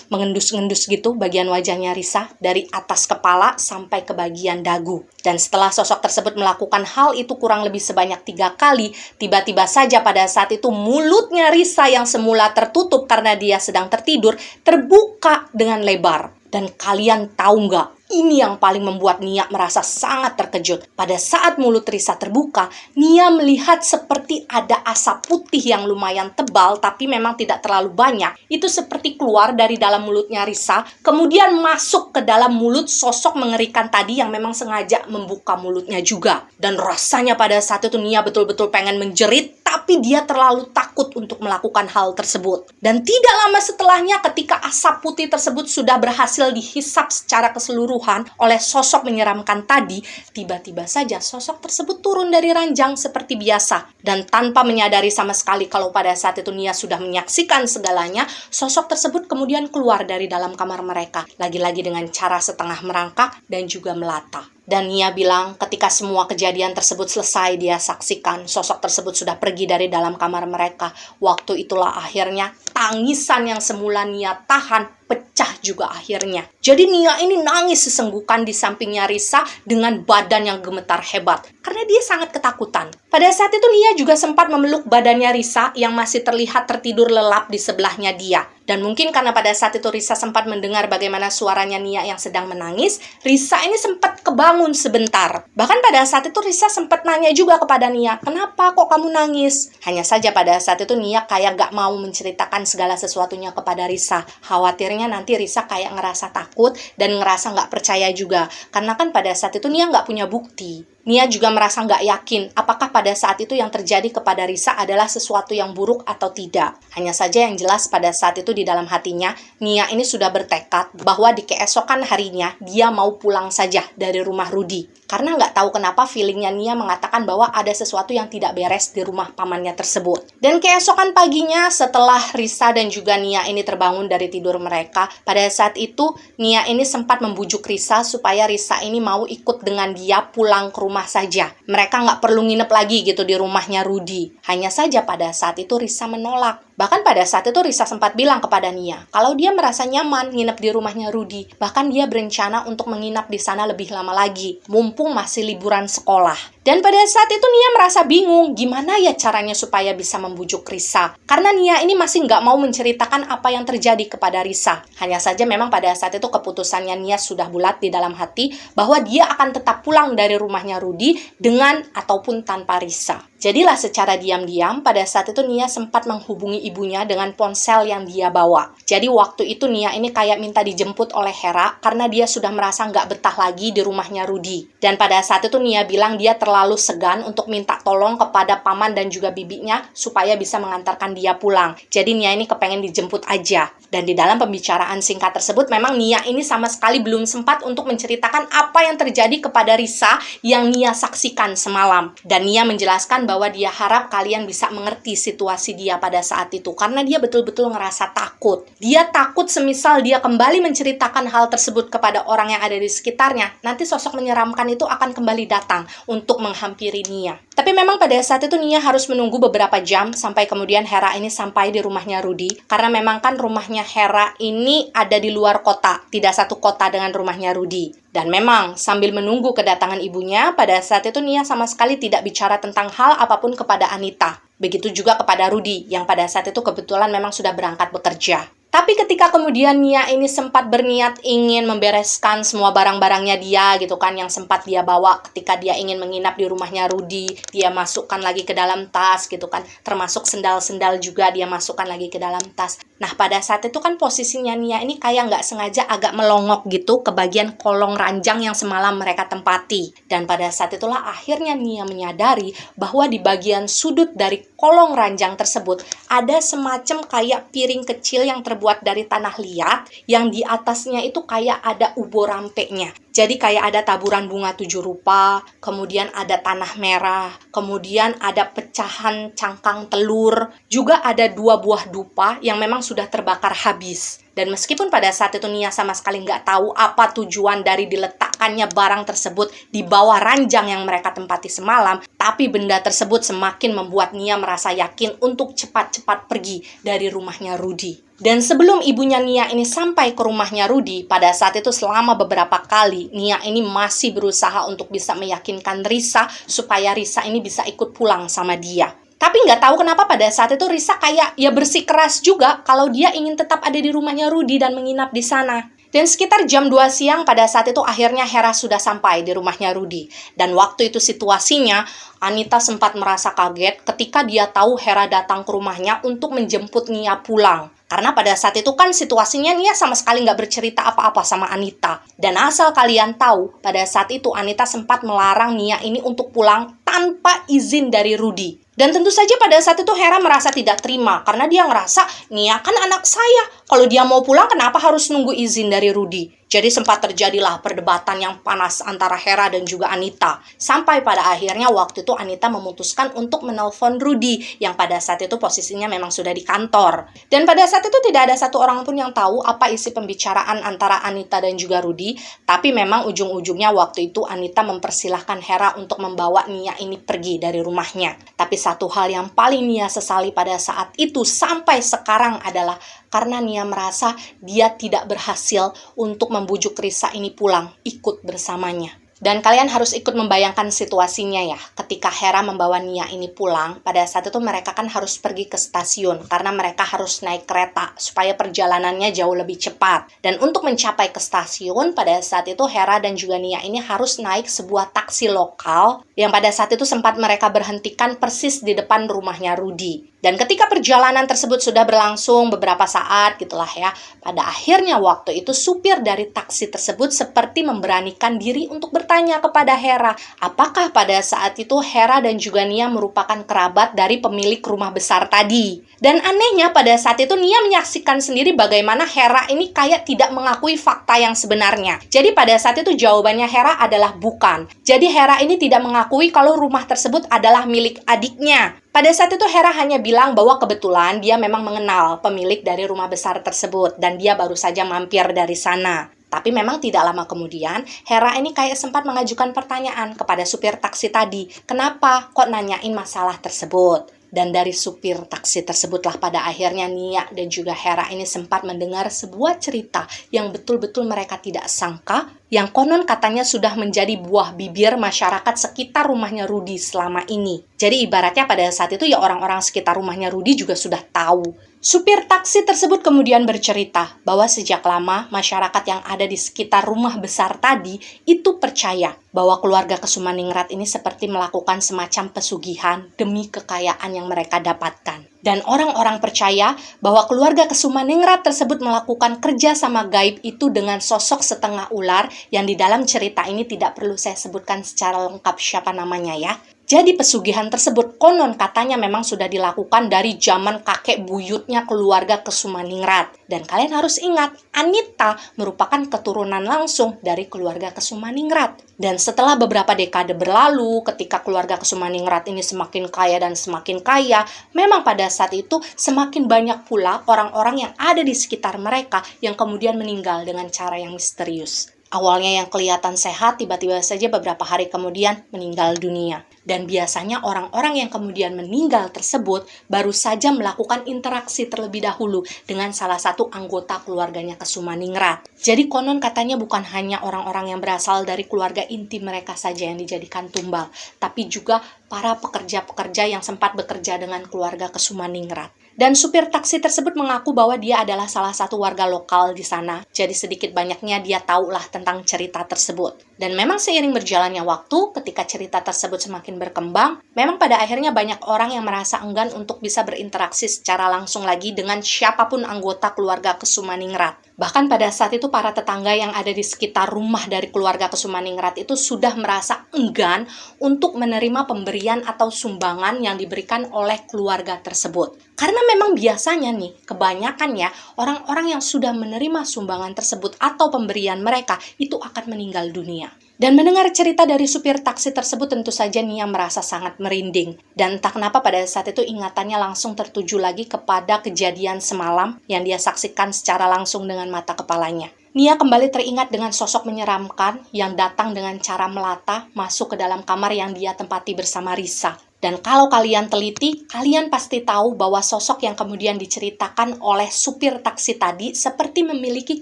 mengendus-ngendus gitu bagian wajahnya Risa dari atas kepala sampai ke bagian dagu. Dan setelah sosok tersebut melakukan hal itu kurang lebih sebanyak 3 kali, tiba-tiba saja pada saat itu mulutnya Risa yang semula tertutup karena dia sedang tertidur, terbuka dengan lebar. Dan kalian tahu nggak? Ini yang paling membuat Nia merasa sangat terkejut. Pada saat mulut Risa terbuka, Nia melihat seperti ada asap putih yang lumayan tebal, tapi memang tidak terlalu banyak. Itu seperti keluar dari dalam mulutnya Risa, kemudian masuk ke dalam mulut sosok mengerikan tadi yang memang sengaja membuka mulutnya juga. Dan rasanya pada saat itu Nia betul-betul pengen menjerit, tapi dia terlalu takut untuk melakukan hal tersebut. Dan tidak lama setelahnya ketika asap putih tersebut sudah berhasil dihisap secara keseluruhan oleh sosok menyeramkan tadi, tiba-tiba saja sosok tersebut turun dari ranjang seperti biasa. Dan tanpa menyadari sama sekali kalau pada saat itu Nia sudah menyaksikan segalanya, sosok tersebut kemudian keluar dari dalam kamar mereka. Lagi-lagi dengan cara setengah merangkak dan juga melata. Dan Nia bilang ketika semua kejadian tersebut selesai dia saksikan, sosok tersebut sudah pergi dari dalam kamar mereka. Waktu itulah akhirnya tangisan yang semula Nia tahan pecah juga akhirnya. Jadi Nia ini nangis sesenggukan di sampingnya Risa dengan badan yang gemetar hebat karena dia sangat ketakutan. Pada saat itu Nia juga sempat memeluk badannya Risa yang masih terlihat tertidur lelap di sebelahnya dia. Dan mungkin karena pada saat itu Risa sempat mendengar bagaimana suaranya Nia yang sedang menangis, Risa ini sempat kebangun sebentar. Bahkan pada saat itu Risa sempat nanya juga kepada Nia, "Kenapa kok kamu nangis?" Hanya saja pada saat itu Nia kayak gak mau menceritakan segala sesuatunya kepada Risa. Khawatirnya nanti Risa kayak ngerasa takut dan ngerasa gak percaya juga. Karena kan pada saat itu Nia gak punya bukti. Nia juga merasa nggak yakin apakah pada saat itu yang terjadi kepada Risa adalah sesuatu yang buruk atau tidak. Hanya saja yang jelas pada saat itu di dalam hatinya, Nia ini sudah bertekad bahwa di keesokan harinya dia mau pulang saja dari rumah Rudy. Karena nggak tahu kenapa feelingnya Nia mengatakan bahwa ada sesuatu yang tidak beres di rumah pamannya tersebut. Dan keesokan paginya setelah Risa dan juga Nia ini terbangun dari tidur mereka, pada saat itu Nia ini sempat membujuk Risa supaya Risa ini mau ikut dengan dia pulang ke rumah saja. Mereka nggak perlu nginep lagi gitu di rumahnya Rudy. Hanya saja pada saat itu Risa menolak. Bahkan pada saat itu Risa sempat bilang kepada Nia, kalau dia merasa nyaman nginep di rumahnya Rudy. Bahkan dia berencana untuk menginap di sana lebih lama lagi, mumpung masih liburan sekolah. Dan pada saat itu Nia merasa bingung, gimana ya caranya supaya bisa membujuk Risa. Karena Nia ini masih nggak mau menceritakan apa yang terjadi kepada Risa. Hanya saja memang pada saat itu keputusannya Nia sudah bulat di dalam hati, bahwa dia akan tetap pulang dari rumahnya Rudy dengan ataupun tanpa Risa. Jadilah secara diam-diam pada saat itu Nia sempat menghubungi ibunya dengan ponsel yang dia bawa. Jadi waktu itu Nia ini kayak minta dijemput oleh Hera karena dia sudah merasa nggak betah lagi di rumahnya Rudy. Dan pada saat itu Nia bilang dia terlalu segan untuk minta tolong kepada paman dan juga bibinya supaya bisa mengantarkan dia pulang. Jadi Nia ini kepengen dijemput aja. Dan di dalam pembicaraan singkat tersebut memang Nia ini sama sekali belum sempat untuk menceritakan apa yang terjadi kepada Risa yang Nia saksikan semalam. Dan Nia menjelaskan bahwa dia harap kalian bisa mengerti situasi dia pada saat itu karena dia betul-betul ngerasa takut. Dia takut semisal dia kembali menceritakan hal tersebut kepada orang yang ada di sekitarnya, nanti sosok menyeramkan itu akan kembali datang untuk menghampiri Nia. Tapi memang pada saat itu Nia harus menunggu beberapa jam sampai kemudian Hera ini sampai di rumahnya Rudy karena memang kan rumahnya Hera ini ada di luar kota, tidak satu kota dengan rumahnya Rudy. Dan memang sambil menunggu kedatangan ibunya, pada saat itu Nia sama sekali tidak bicara tentang hal apapun kepada Anita. Begitu juga kepada Rudy, yang pada saat itu kebetulan memang sudah berangkat bekerja. Tapi ketika kemudian Nia ini sempat berniat ingin membereskan semua barang-barangnya dia gitu kan, yang sempat dia bawa ketika dia ingin menginap di rumahnya Rudy, dia masukkan lagi ke dalam tas gitu kan, termasuk sendal-sendal juga dia masukkan lagi ke dalam tas. Nah pada saat itu kan posisinya Nia ini kayak nggak sengaja agak melongok gitu ke bagian kolong ranjang yang semalam mereka tempati. Dan pada saat itulah akhirnya Nia menyadari bahwa di bagian sudut dari kolong ranjang tersebut ada semacam kayak piring kecil yang terbuat dari tanah liat yang di atasnya itu kayak ada ubo rampeknya. Jadi kayak ada taburan bunga 7 rupa, kemudian ada tanah merah, kemudian ada pecahan cangkang telur, juga ada 2 buah dupa yang memang sudah terbakar habis. Dan meskipun pada saat itu Nia sama sekali nggak tahu apa tujuan dari diletakkannya barang tersebut di bawah ranjang yang mereka tempati semalam, tapi benda tersebut semakin membuat Nia merasa yakin untuk cepat-cepat pergi dari rumahnya Rudy. Dan sebelum ibunya Nia ini sampai ke rumahnya Rudy, pada saat itu selama beberapa kali, Nia ini masih berusaha untuk bisa meyakinkan Risa supaya Risa ini bisa ikut pulang sama dia. Tapi nggak tahu kenapa pada saat itu Risa kayak ya bersikeras juga kalau dia ingin tetap ada di rumahnya Rudy dan menginap di sana. Dan sekitar jam 2 siang pada saat itu akhirnya Hera sudah sampai di rumahnya Rudy. Dan waktu itu situasinya, Anita sempat merasa kaget ketika dia tahu Hera datang ke rumahnya untuk menjemput Nia pulang. Karena pada saat itu kan situasinya Nia sama sekali nggak bercerita apa-apa sama Anita. Dan asal kalian tahu, pada saat itu Anita sempat melarang Nia ini untuk pulang tanpa izin dari Rudy. Dan tentu saja pada saat itu Hera merasa tidak terima karena dia ngerasa Nia kan anak saya. Kalau dia mau pulang kenapa harus nunggu izin dari Rudy? Jadi sempat terjadilah perdebatan yang panas antara Hera dan juga Anita. Sampai pada akhirnya waktu itu Anita memutuskan untuk menelpon Rudy yang pada saat itu posisinya memang sudah di kantor. Dan pada saat itu tidak ada satu orang pun yang tahu apa isi pembicaraan antara Anita dan juga Rudy. Tapi memang ujung-ujungnya waktu itu Anita mempersilahkan Hera untuk membawa Nia ini pergi dari rumahnya. Tapi satu hal yang paling Nia sesali pada saat itu sampai sekarang adalah karena Nia merasa dia tidak berhasil untuk membujuk Risa ini pulang ikut bersamanya. Dan kalian harus ikut membayangkan situasinya ya. Ketika Hera membawa Nia ini pulang, pada saat itu mereka kan harus pergi ke stasiun karena mereka harus naik kereta supaya perjalanannya jauh lebih cepat. Dan untuk mencapai ke stasiun, pada saat itu Hera dan juga Nia ini harus naik sebuah taksi lokal yang pada saat itu sempat mereka berhentikan persis di depan rumahnya Rudy. Dan ketika perjalanan tersebut sudah berlangsung beberapa saat gitulah ya, pada akhirnya waktu itu supir dari taksi tersebut seperti memberanikan diri untuk bertanya kepada Hera, apakah pada saat itu Hera dan juga Nia merupakan kerabat dari pemilik rumah besar tadi. Dan anehnya pada saat itu Nia menyaksikan sendiri bagaimana Hera ini kayak tidak mengakui fakta yang sebenarnya. Jadi pada saat itu jawabannya Hera adalah bukan. Jadi Hera ini tidak mengakui kalau rumah tersebut adalah milik adiknya. Pada saat itu Hera hanya bilang bahwa kebetulan dia memang mengenal pemilik dari rumah besar tersebut dan dia baru saja mampir dari sana. Tapi memang tidak lama kemudian, Hera ini kayak sempat mengajukan pertanyaan kepada supir taksi tadi. Kenapa kok nanyain masalah tersebut? Dan dari supir taksi tersebutlah pada akhirnya Nia dan juga Hera ini sempat mendengar sebuah cerita yang betul-betul mereka tidak sangka, yang konon katanya sudah menjadi buah bibir masyarakat sekitar rumahnya Rudy selama ini. Jadi ibaratnya pada saat itu ya orang-orang sekitar rumahnya Rudy juga sudah tahu. Supir taksi tersebut kemudian bercerita bahwa sejak lama masyarakat yang ada di sekitar rumah besar tadi itu percaya bahwa keluarga Kesumaningrat ini seperti melakukan semacam pesugihan demi kekayaan yang mereka dapatkan. Dan orang-orang percaya bahwa keluarga Kesumaningrat tersebut melakukan kerja sama gaib itu dengan sosok setengah ular yang di dalam cerita ini tidak perlu saya sebutkan secara lengkap siapa namanya ya. Jadi pesugihan tersebut konon katanya memang sudah dilakukan dari zaman kakek buyutnya keluarga Kesumaningrat. Dan kalian harus ingat, Anita merupakan keturunan langsung dari keluarga Kesumaningrat. Dan setelah beberapa dekade berlalu, ketika keluarga Kesumaningrat ini semakin kaya dan semakin kaya, memang pada saat itu semakin banyak pula orang-orang yang ada di sekitar mereka yang kemudian meninggal dengan cara yang misterius. Awalnya yang kelihatan sehat, tiba-tiba saja beberapa hari kemudian meninggal dunia. Dan biasanya orang-orang yang kemudian meninggal tersebut baru saja melakukan interaksi terlebih dahulu dengan salah satu anggota keluarganya Kesumaningrat. Jadi konon katanya bukan hanya orang-orang yang berasal dari keluarga inti mereka saja yang dijadikan tumbal, tapi juga para pekerja-pekerja yang sempat bekerja dengan keluarga Kesumaningrat. Dan supir taksi tersebut mengaku bahwa dia adalah salah satu warga lokal di sana. Jadi sedikit banyaknya dia tahulah tentang cerita tersebut. Dan memang seiring berjalannya waktu, ketika cerita tersebut semakin berkembang, memang pada akhirnya banyak orang yang merasa enggan untuk bisa berinteraksi secara langsung lagi dengan siapapun anggota keluarga Kesumaningrat. Bahkan pada saat itu para tetangga yang ada di sekitar rumah dari keluarga Kesumaningrat itu sudah merasa enggan untuk menerima pemberian atau sumbangan yang diberikan oleh keluarga tersebut. Karena memang biasanya nih, kebanyakan ya, orang-orang yang sudah menerima sumbangan tersebut atau pemberian mereka itu akan meninggal dunia. Dan mendengar cerita dari supir taksi tersebut tentu saja Nia merasa sangat merinding. Dan entah kenapa pada saat itu ingatannya langsung tertuju lagi kepada kejadian semalam yang dia saksikan secara langsung dengan mata kepalanya. Nia kembali teringat dengan sosok menyeramkan yang datang dengan cara melata masuk ke dalam kamar yang dia tempati bersama Risa. Dan kalau kalian teliti, kalian pasti tahu bahwa sosok yang kemudian diceritakan oleh supir taksi tadi seperti memiliki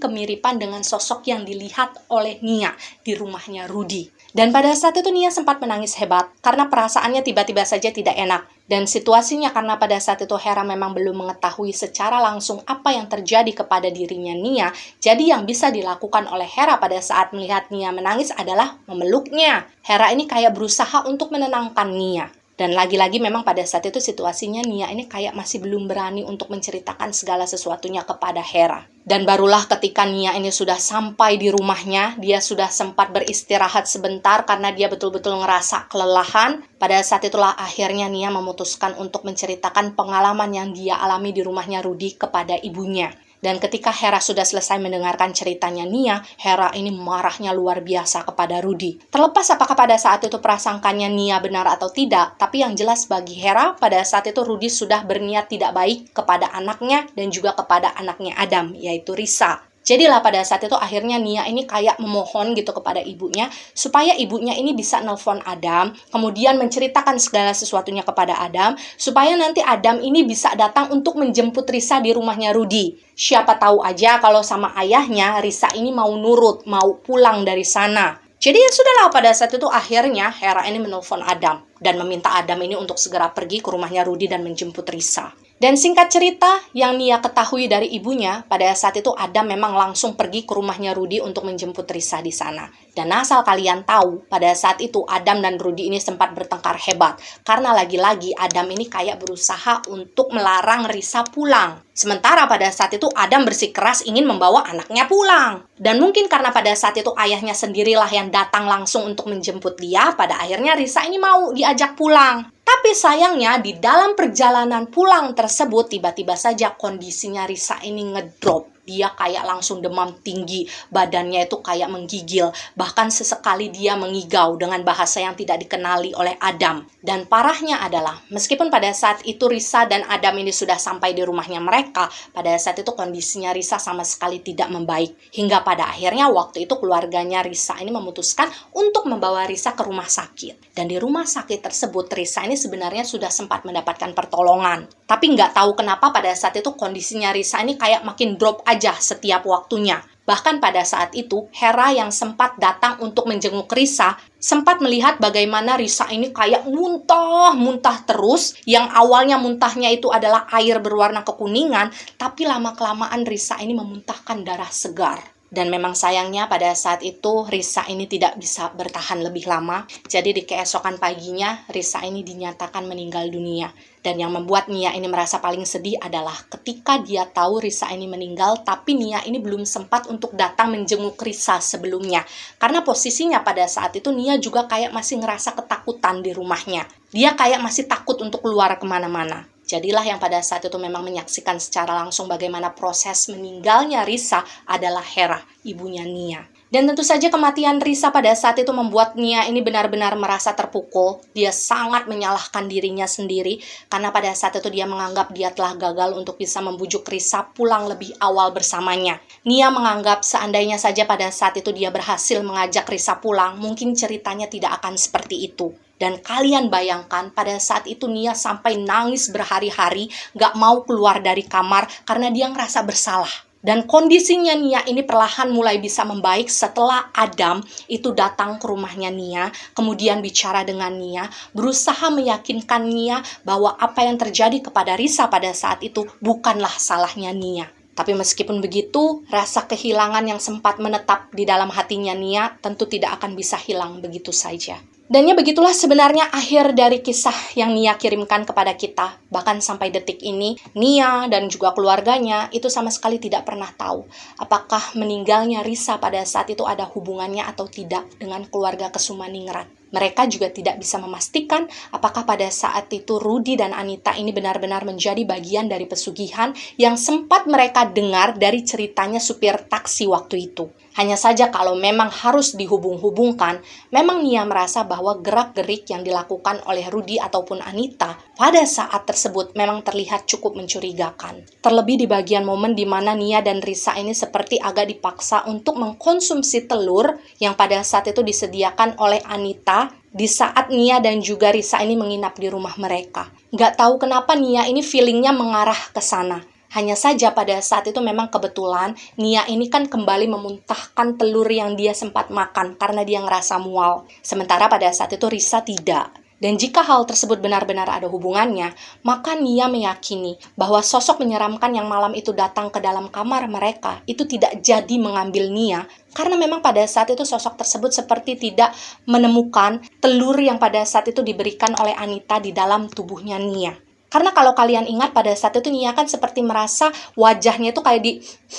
kemiripan dengan sosok yang dilihat oleh Nia di rumahnya Rudy. Dan pada saat itu Nia sempat menangis hebat karena perasaannya tiba-tiba saja tidak enak. Dan situasinya karena pada saat itu Hera memang belum mengetahui secara langsung apa yang terjadi kepada dirinya Nia. Jadi yang bisa dilakukan oleh Hera pada saat melihat Nia menangis adalah memeluknya. Hera ini kayak berusaha untuk menenangkan Nia. Dan lagi-lagi memang pada saat itu situasinya Nia ini kayak masih belum berani untuk menceritakan segala sesuatunya kepada Hera. Dan barulah ketika Nia ini sudah sampai di rumahnya, dia sudah sempat beristirahat sebentar karena dia betul-betul ngerasa kelelahan. Pada saat itulah akhirnya Nia memutuskan untuk menceritakan pengalaman yang dia alami di rumahnya Rudy kepada ibunya. Dan ketika Hera sudah selesai mendengarkan ceritanya Nia, Hera ini marahnya luar biasa kepada Rudy. Terlepas apakah pada saat itu prasangkanya Nia benar atau tidak, tapi yang jelas bagi Hera, pada saat itu Rudy sudah berniat tidak baik kepada anaknya dan juga kepada anaknya Adam, yaitu Risa. Jadilah pada saat itu akhirnya Nia ini kayak memohon gitu kepada ibunya supaya ibunya ini bisa nelpon Adam, kemudian menceritakan segala sesuatunya kepada Adam, supaya nanti Adam ini bisa datang untuk menjemput Risa di rumahnya Rudy. Siapa tahu aja kalau sama ayahnya Risa ini mau nurut, mau pulang dari sana. Jadi ya sudahlah, pada saat itu akhirnya Hera ini menelpon Adam dan meminta Adam ini untuk segera pergi ke rumahnya Rudy dan menjemput Risa. Dan singkat cerita, yang Nia ketahui dari ibunya, pada saat itu Adam memang langsung pergi ke rumahnya Rudy untuk menjemput Risa di sana. Dan asal kalian tahu, pada saat itu Adam dan Rudy ini sempat bertengkar hebat. Karena lagi-lagi Adam ini kayak berusaha untuk melarang Risa pulang. Sementara pada saat itu Adam bersikeras ingin membawa anaknya pulang. Dan mungkin karena pada saat itu ayahnya sendirilah yang datang langsung untuk menjemput dia, pada akhirnya Risa ini mau diajak pulang. Tapi sayangnya di dalam perjalanan pulang tersebut tiba-tiba saja kondisinya Risa ini ngedrop. Dia kayak langsung demam tinggi, badannya itu kayak menggigil, bahkan sesekali dia mengigau dengan bahasa yang tidak dikenali oleh Adam. Dan parahnya adalah, meskipun pada saat itu Risa dan Adam ini sudah sampai di rumahnya mereka, pada saat itu kondisinya Risa sama sekali tidak membaik. Hingga pada akhirnya waktu itu keluarganya Risa ini memutuskan untuk membawa Risa ke rumah sakit. Dan di rumah sakit tersebut Risa ini sebenarnya sudah sempat mendapatkan pertolongan. Tapi nggak tahu kenapa pada saat itu kondisinya Risa ini kayak makin drop aja setiap waktunya. Bahkan pada saat itu, Hera yang sempat datang untuk menjenguk Risa, sempat melihat bagaimana Risa ini kayak muntah terus, yang awalnya muntahnya itu adalah air berwarna kekuningan, tapi lama-kelamaan Risa ini memuntahkan darah segar. Dan memang sayangnya pada saat itu Risa ini tidak bisa bertahan lebih lama. Jadi di keesokan paginya Risa ini dinyatakan meninggal dunia. Dan yang membuat Nia ini merasa paling sedih adalah ketika dia tahu Risa ini meninggal, tapi Nia ini belum sempat untuk datang menjenguk Risa sebelumnya. Karena posisinya pada saat itu Nia juga kayak masih ngerasa ketakutan di rumahnya. Dia kayak masih takut untuk keluar kemana-mana. Jadilah yang pada saat itu memang menyaksikan secara langsung bagaimana proses meninggalnya Risa adalah Hera, ibunya Nia. Dan tentu saja kematian Risa pada saat itu membuat Nia ini benar-benar merasa terpukul. Dia sangat menyalahkan dirinya sendiri karena pada saat itu dia menganggap dia telah gagal untuk bisa membujuk Risa pulang lebih awal bersamanya. Nia menganggap seandainya saja pada saat itu dia berhasil mengajak Risa pulang, mungkin ceritanya tidak akan seperti itu. Dan kalian bayangkan pada saat itu Nia sampai nangis berhari-hari, gak mau keluar dari kamar karena dia ngerasa bersalah. Dan kondisinya Nia ini perlahan mulai bisa membaik setelah Adam itu datang ke rumahnya Nia, kemudian bicara dengan Nia, berusaha meyakinkan Nia bahwa apa yang terjadi kepada Risa pada saat itu bukanlah salahnya Nia. Tapi meskipun begitu, rasa kehilangan yang sempat menetap di dalam hatinya Nia tentu tidak akan bisa hilang begitu saja. Dan ya begitulah sebenarnya akhir dari kisah yang Nia kirimkan kepada kita. Bahkan sampai detik ini, Nia dan juga keluarganya itu sama sekali tidak pernah tahu apakah meninggalnya Risa pada saat itu ada hubungannya atau tidak dengan keluarga Kesumaningrat. Mereka juga tidak bisa memastikan apakah pada saat itu Rudy dan Anita ini benar-benar menjadi bagian dari pesugihan yang sempat mereka dengar dari ceritanya supir taksi waktu itu. Hanya saja kalau memang harus dihubung-hubungkan, memang Nia merasa bahwa gerak-gerik yang dilakukan oleh Rudy ataupun Anita pada saat tersebut memang terlihat cukup mencurigakan. Terlebih di bagian momen di mana Nia dan Risa ini seperti agak dipaksa untuk mengkonsumsi telur yang pada saat itu disediakan oleh Anita di saat Nia dan juga Risa ini menginap di rumah mereka. Nggak tahu kenapa Nia ini feelingnya mengarah ke sana. Hanya saja pada saat itu memang kebetulan Nia ini kan kembali memuntahkan telur yang dia sempat makan karena dia ngerasa mual. Sementara pada saat itu Risa tidak. Dan jika hal tersebut benar-benar ada hubungannya, maka Nia meyakini bahwa sosok menyeramkan yang malam itu datang ke dalam kamar mereka itu tidak jadi mengambil Nia, karena memang pada saat itu sosok tersebut seperti tidak menemukan telur yang pada saat itu diberikan oleh Anita di dalam tubuhnya Nia. Karena kalau kalian ingat pada saat itu Nia kan seperti merasa wajahnya itu kayak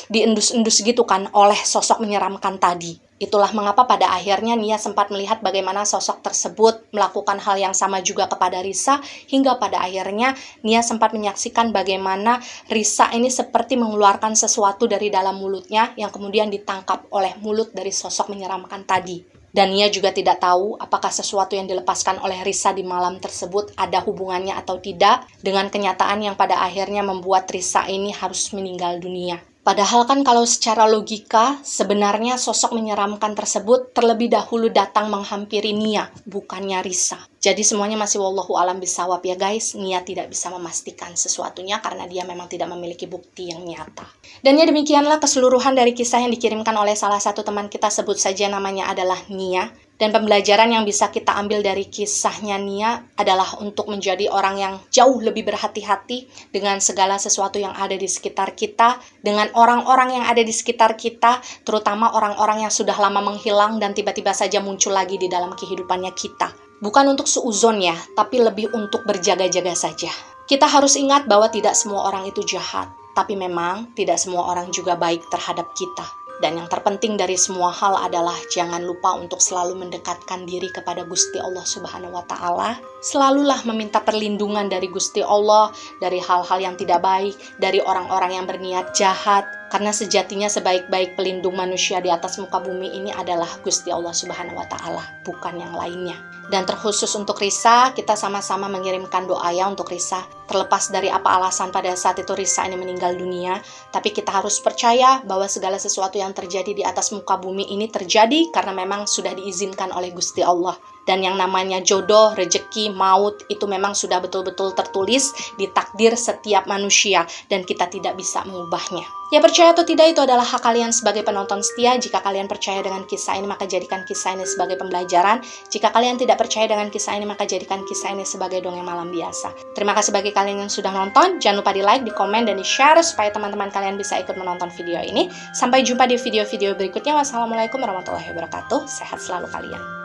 diendus-endus gitu kan oleh sosok menyeramkan tadi. Itulah mengapa pada akhirnya Nia sempat melihat bagaimana sosok tersebut melakukan hal yang sama juga kepada Risa, hingga pada akhirnya Nia sempat menyaksikan bagaimana Risa ini seperti mengeluarkan sesuatu dari dalam mulutnya yang kemudian ditangkap oleh mulut dari sosok menyeramkan tadi. Dan Nia juga tidak tahu apakah sesuatu yang dilepaskan oleh Risa di malam tersebut ada hubungannya atau tidak dengan kenyataan yang pada akhirnya membuat Risa ini harus meninggal dunia. Padahal kan kalau secara logika, sebenarnya sosok menyeramkan tersebut terlebih dahulu datang menghampiri Nia, bukannya Risa. Jadi semuanya masih wallahu alam bisawab ya guys. Nia tidak bisa memastikan sesuatunya karena dia memang tidak memiliki bukti yang nyata. Dan ya demikianlah keseluruhan dari kisah yang dikirimkan oleh salah satu teman kita, sebut saja namanya adalah Nia. Dan pembelajaran yang bisa kita ambil dari kisahnya Nia adalah untuk menjadi orang yang jauh lebih berhati-hati dengan segala sesuatu yang ada di sekitar kita, dengan orang-orang yang ada di sekitar kita, terutama orang-orang yang sudah lama menghilang dan tiba-tiba saja muncul lagi di dalam kehidupannya kita. Bukan untuk suuzon ya, tapi lebih untuk berjaga-jaga saja. Kita harus ingat bahwa tidak semua orang itu jahat, tapi memang tidak semua orang juga baik terhadap kita. Dan yang terpenting dari semua hal adalah jangan lupa untuk selalu mendekatkan diri kepada Gusti Allah Subhanahu wa Ta'ala. Selalulah meminta perlindungan dari Gusti Allah, dari hal-hal yang tidak baik, dari orang-orang yang berniat jahat. Karena sejatinya sebaik-baik pelindung manusia di atas muka bumi ini adalah Gusti Allah Subhanahu wa Ta'ala, bukan yang lainnya. Dan terkhusus untuk Risa, kita sama-sama mengirimkan doa ya untuk Risa. Terlepas dari apa alasan pada saat itu Risa ini meninggal dunia, tapi kita harus percaya bahwa segala sesuatu yang terjadi di atas muka bumi ini terjadi karena memang sudah diizinkan oleh Gusti Allah. Dan yang namanya jodoh, rejeki, maut itu memang sudah betul-betul tertulis di takdir setiap manusia dan kita tidak bisa mengubahnya. Ya percaya atau tidak itu adalah hak kalian sebagai penonton setia. Jika kalian percaya dengan kisah ini maka jadikan kisah ini sebagai pembelajaran. Jika kalian tidak percaya dengan kisah ini maka jadikan kisah ini sebagai dongeng malam biasa. Terima kasih bagi kalian yang sudah nonton. Jangan lupa di like, di komen, dan di share supaya teman-teman kalian bisa ikut menonton video ini. Sampai jumpa di video-video berikutnya. Wassalamualaikum warahmatullahi wabarakatuh. Sehat selalu kalian.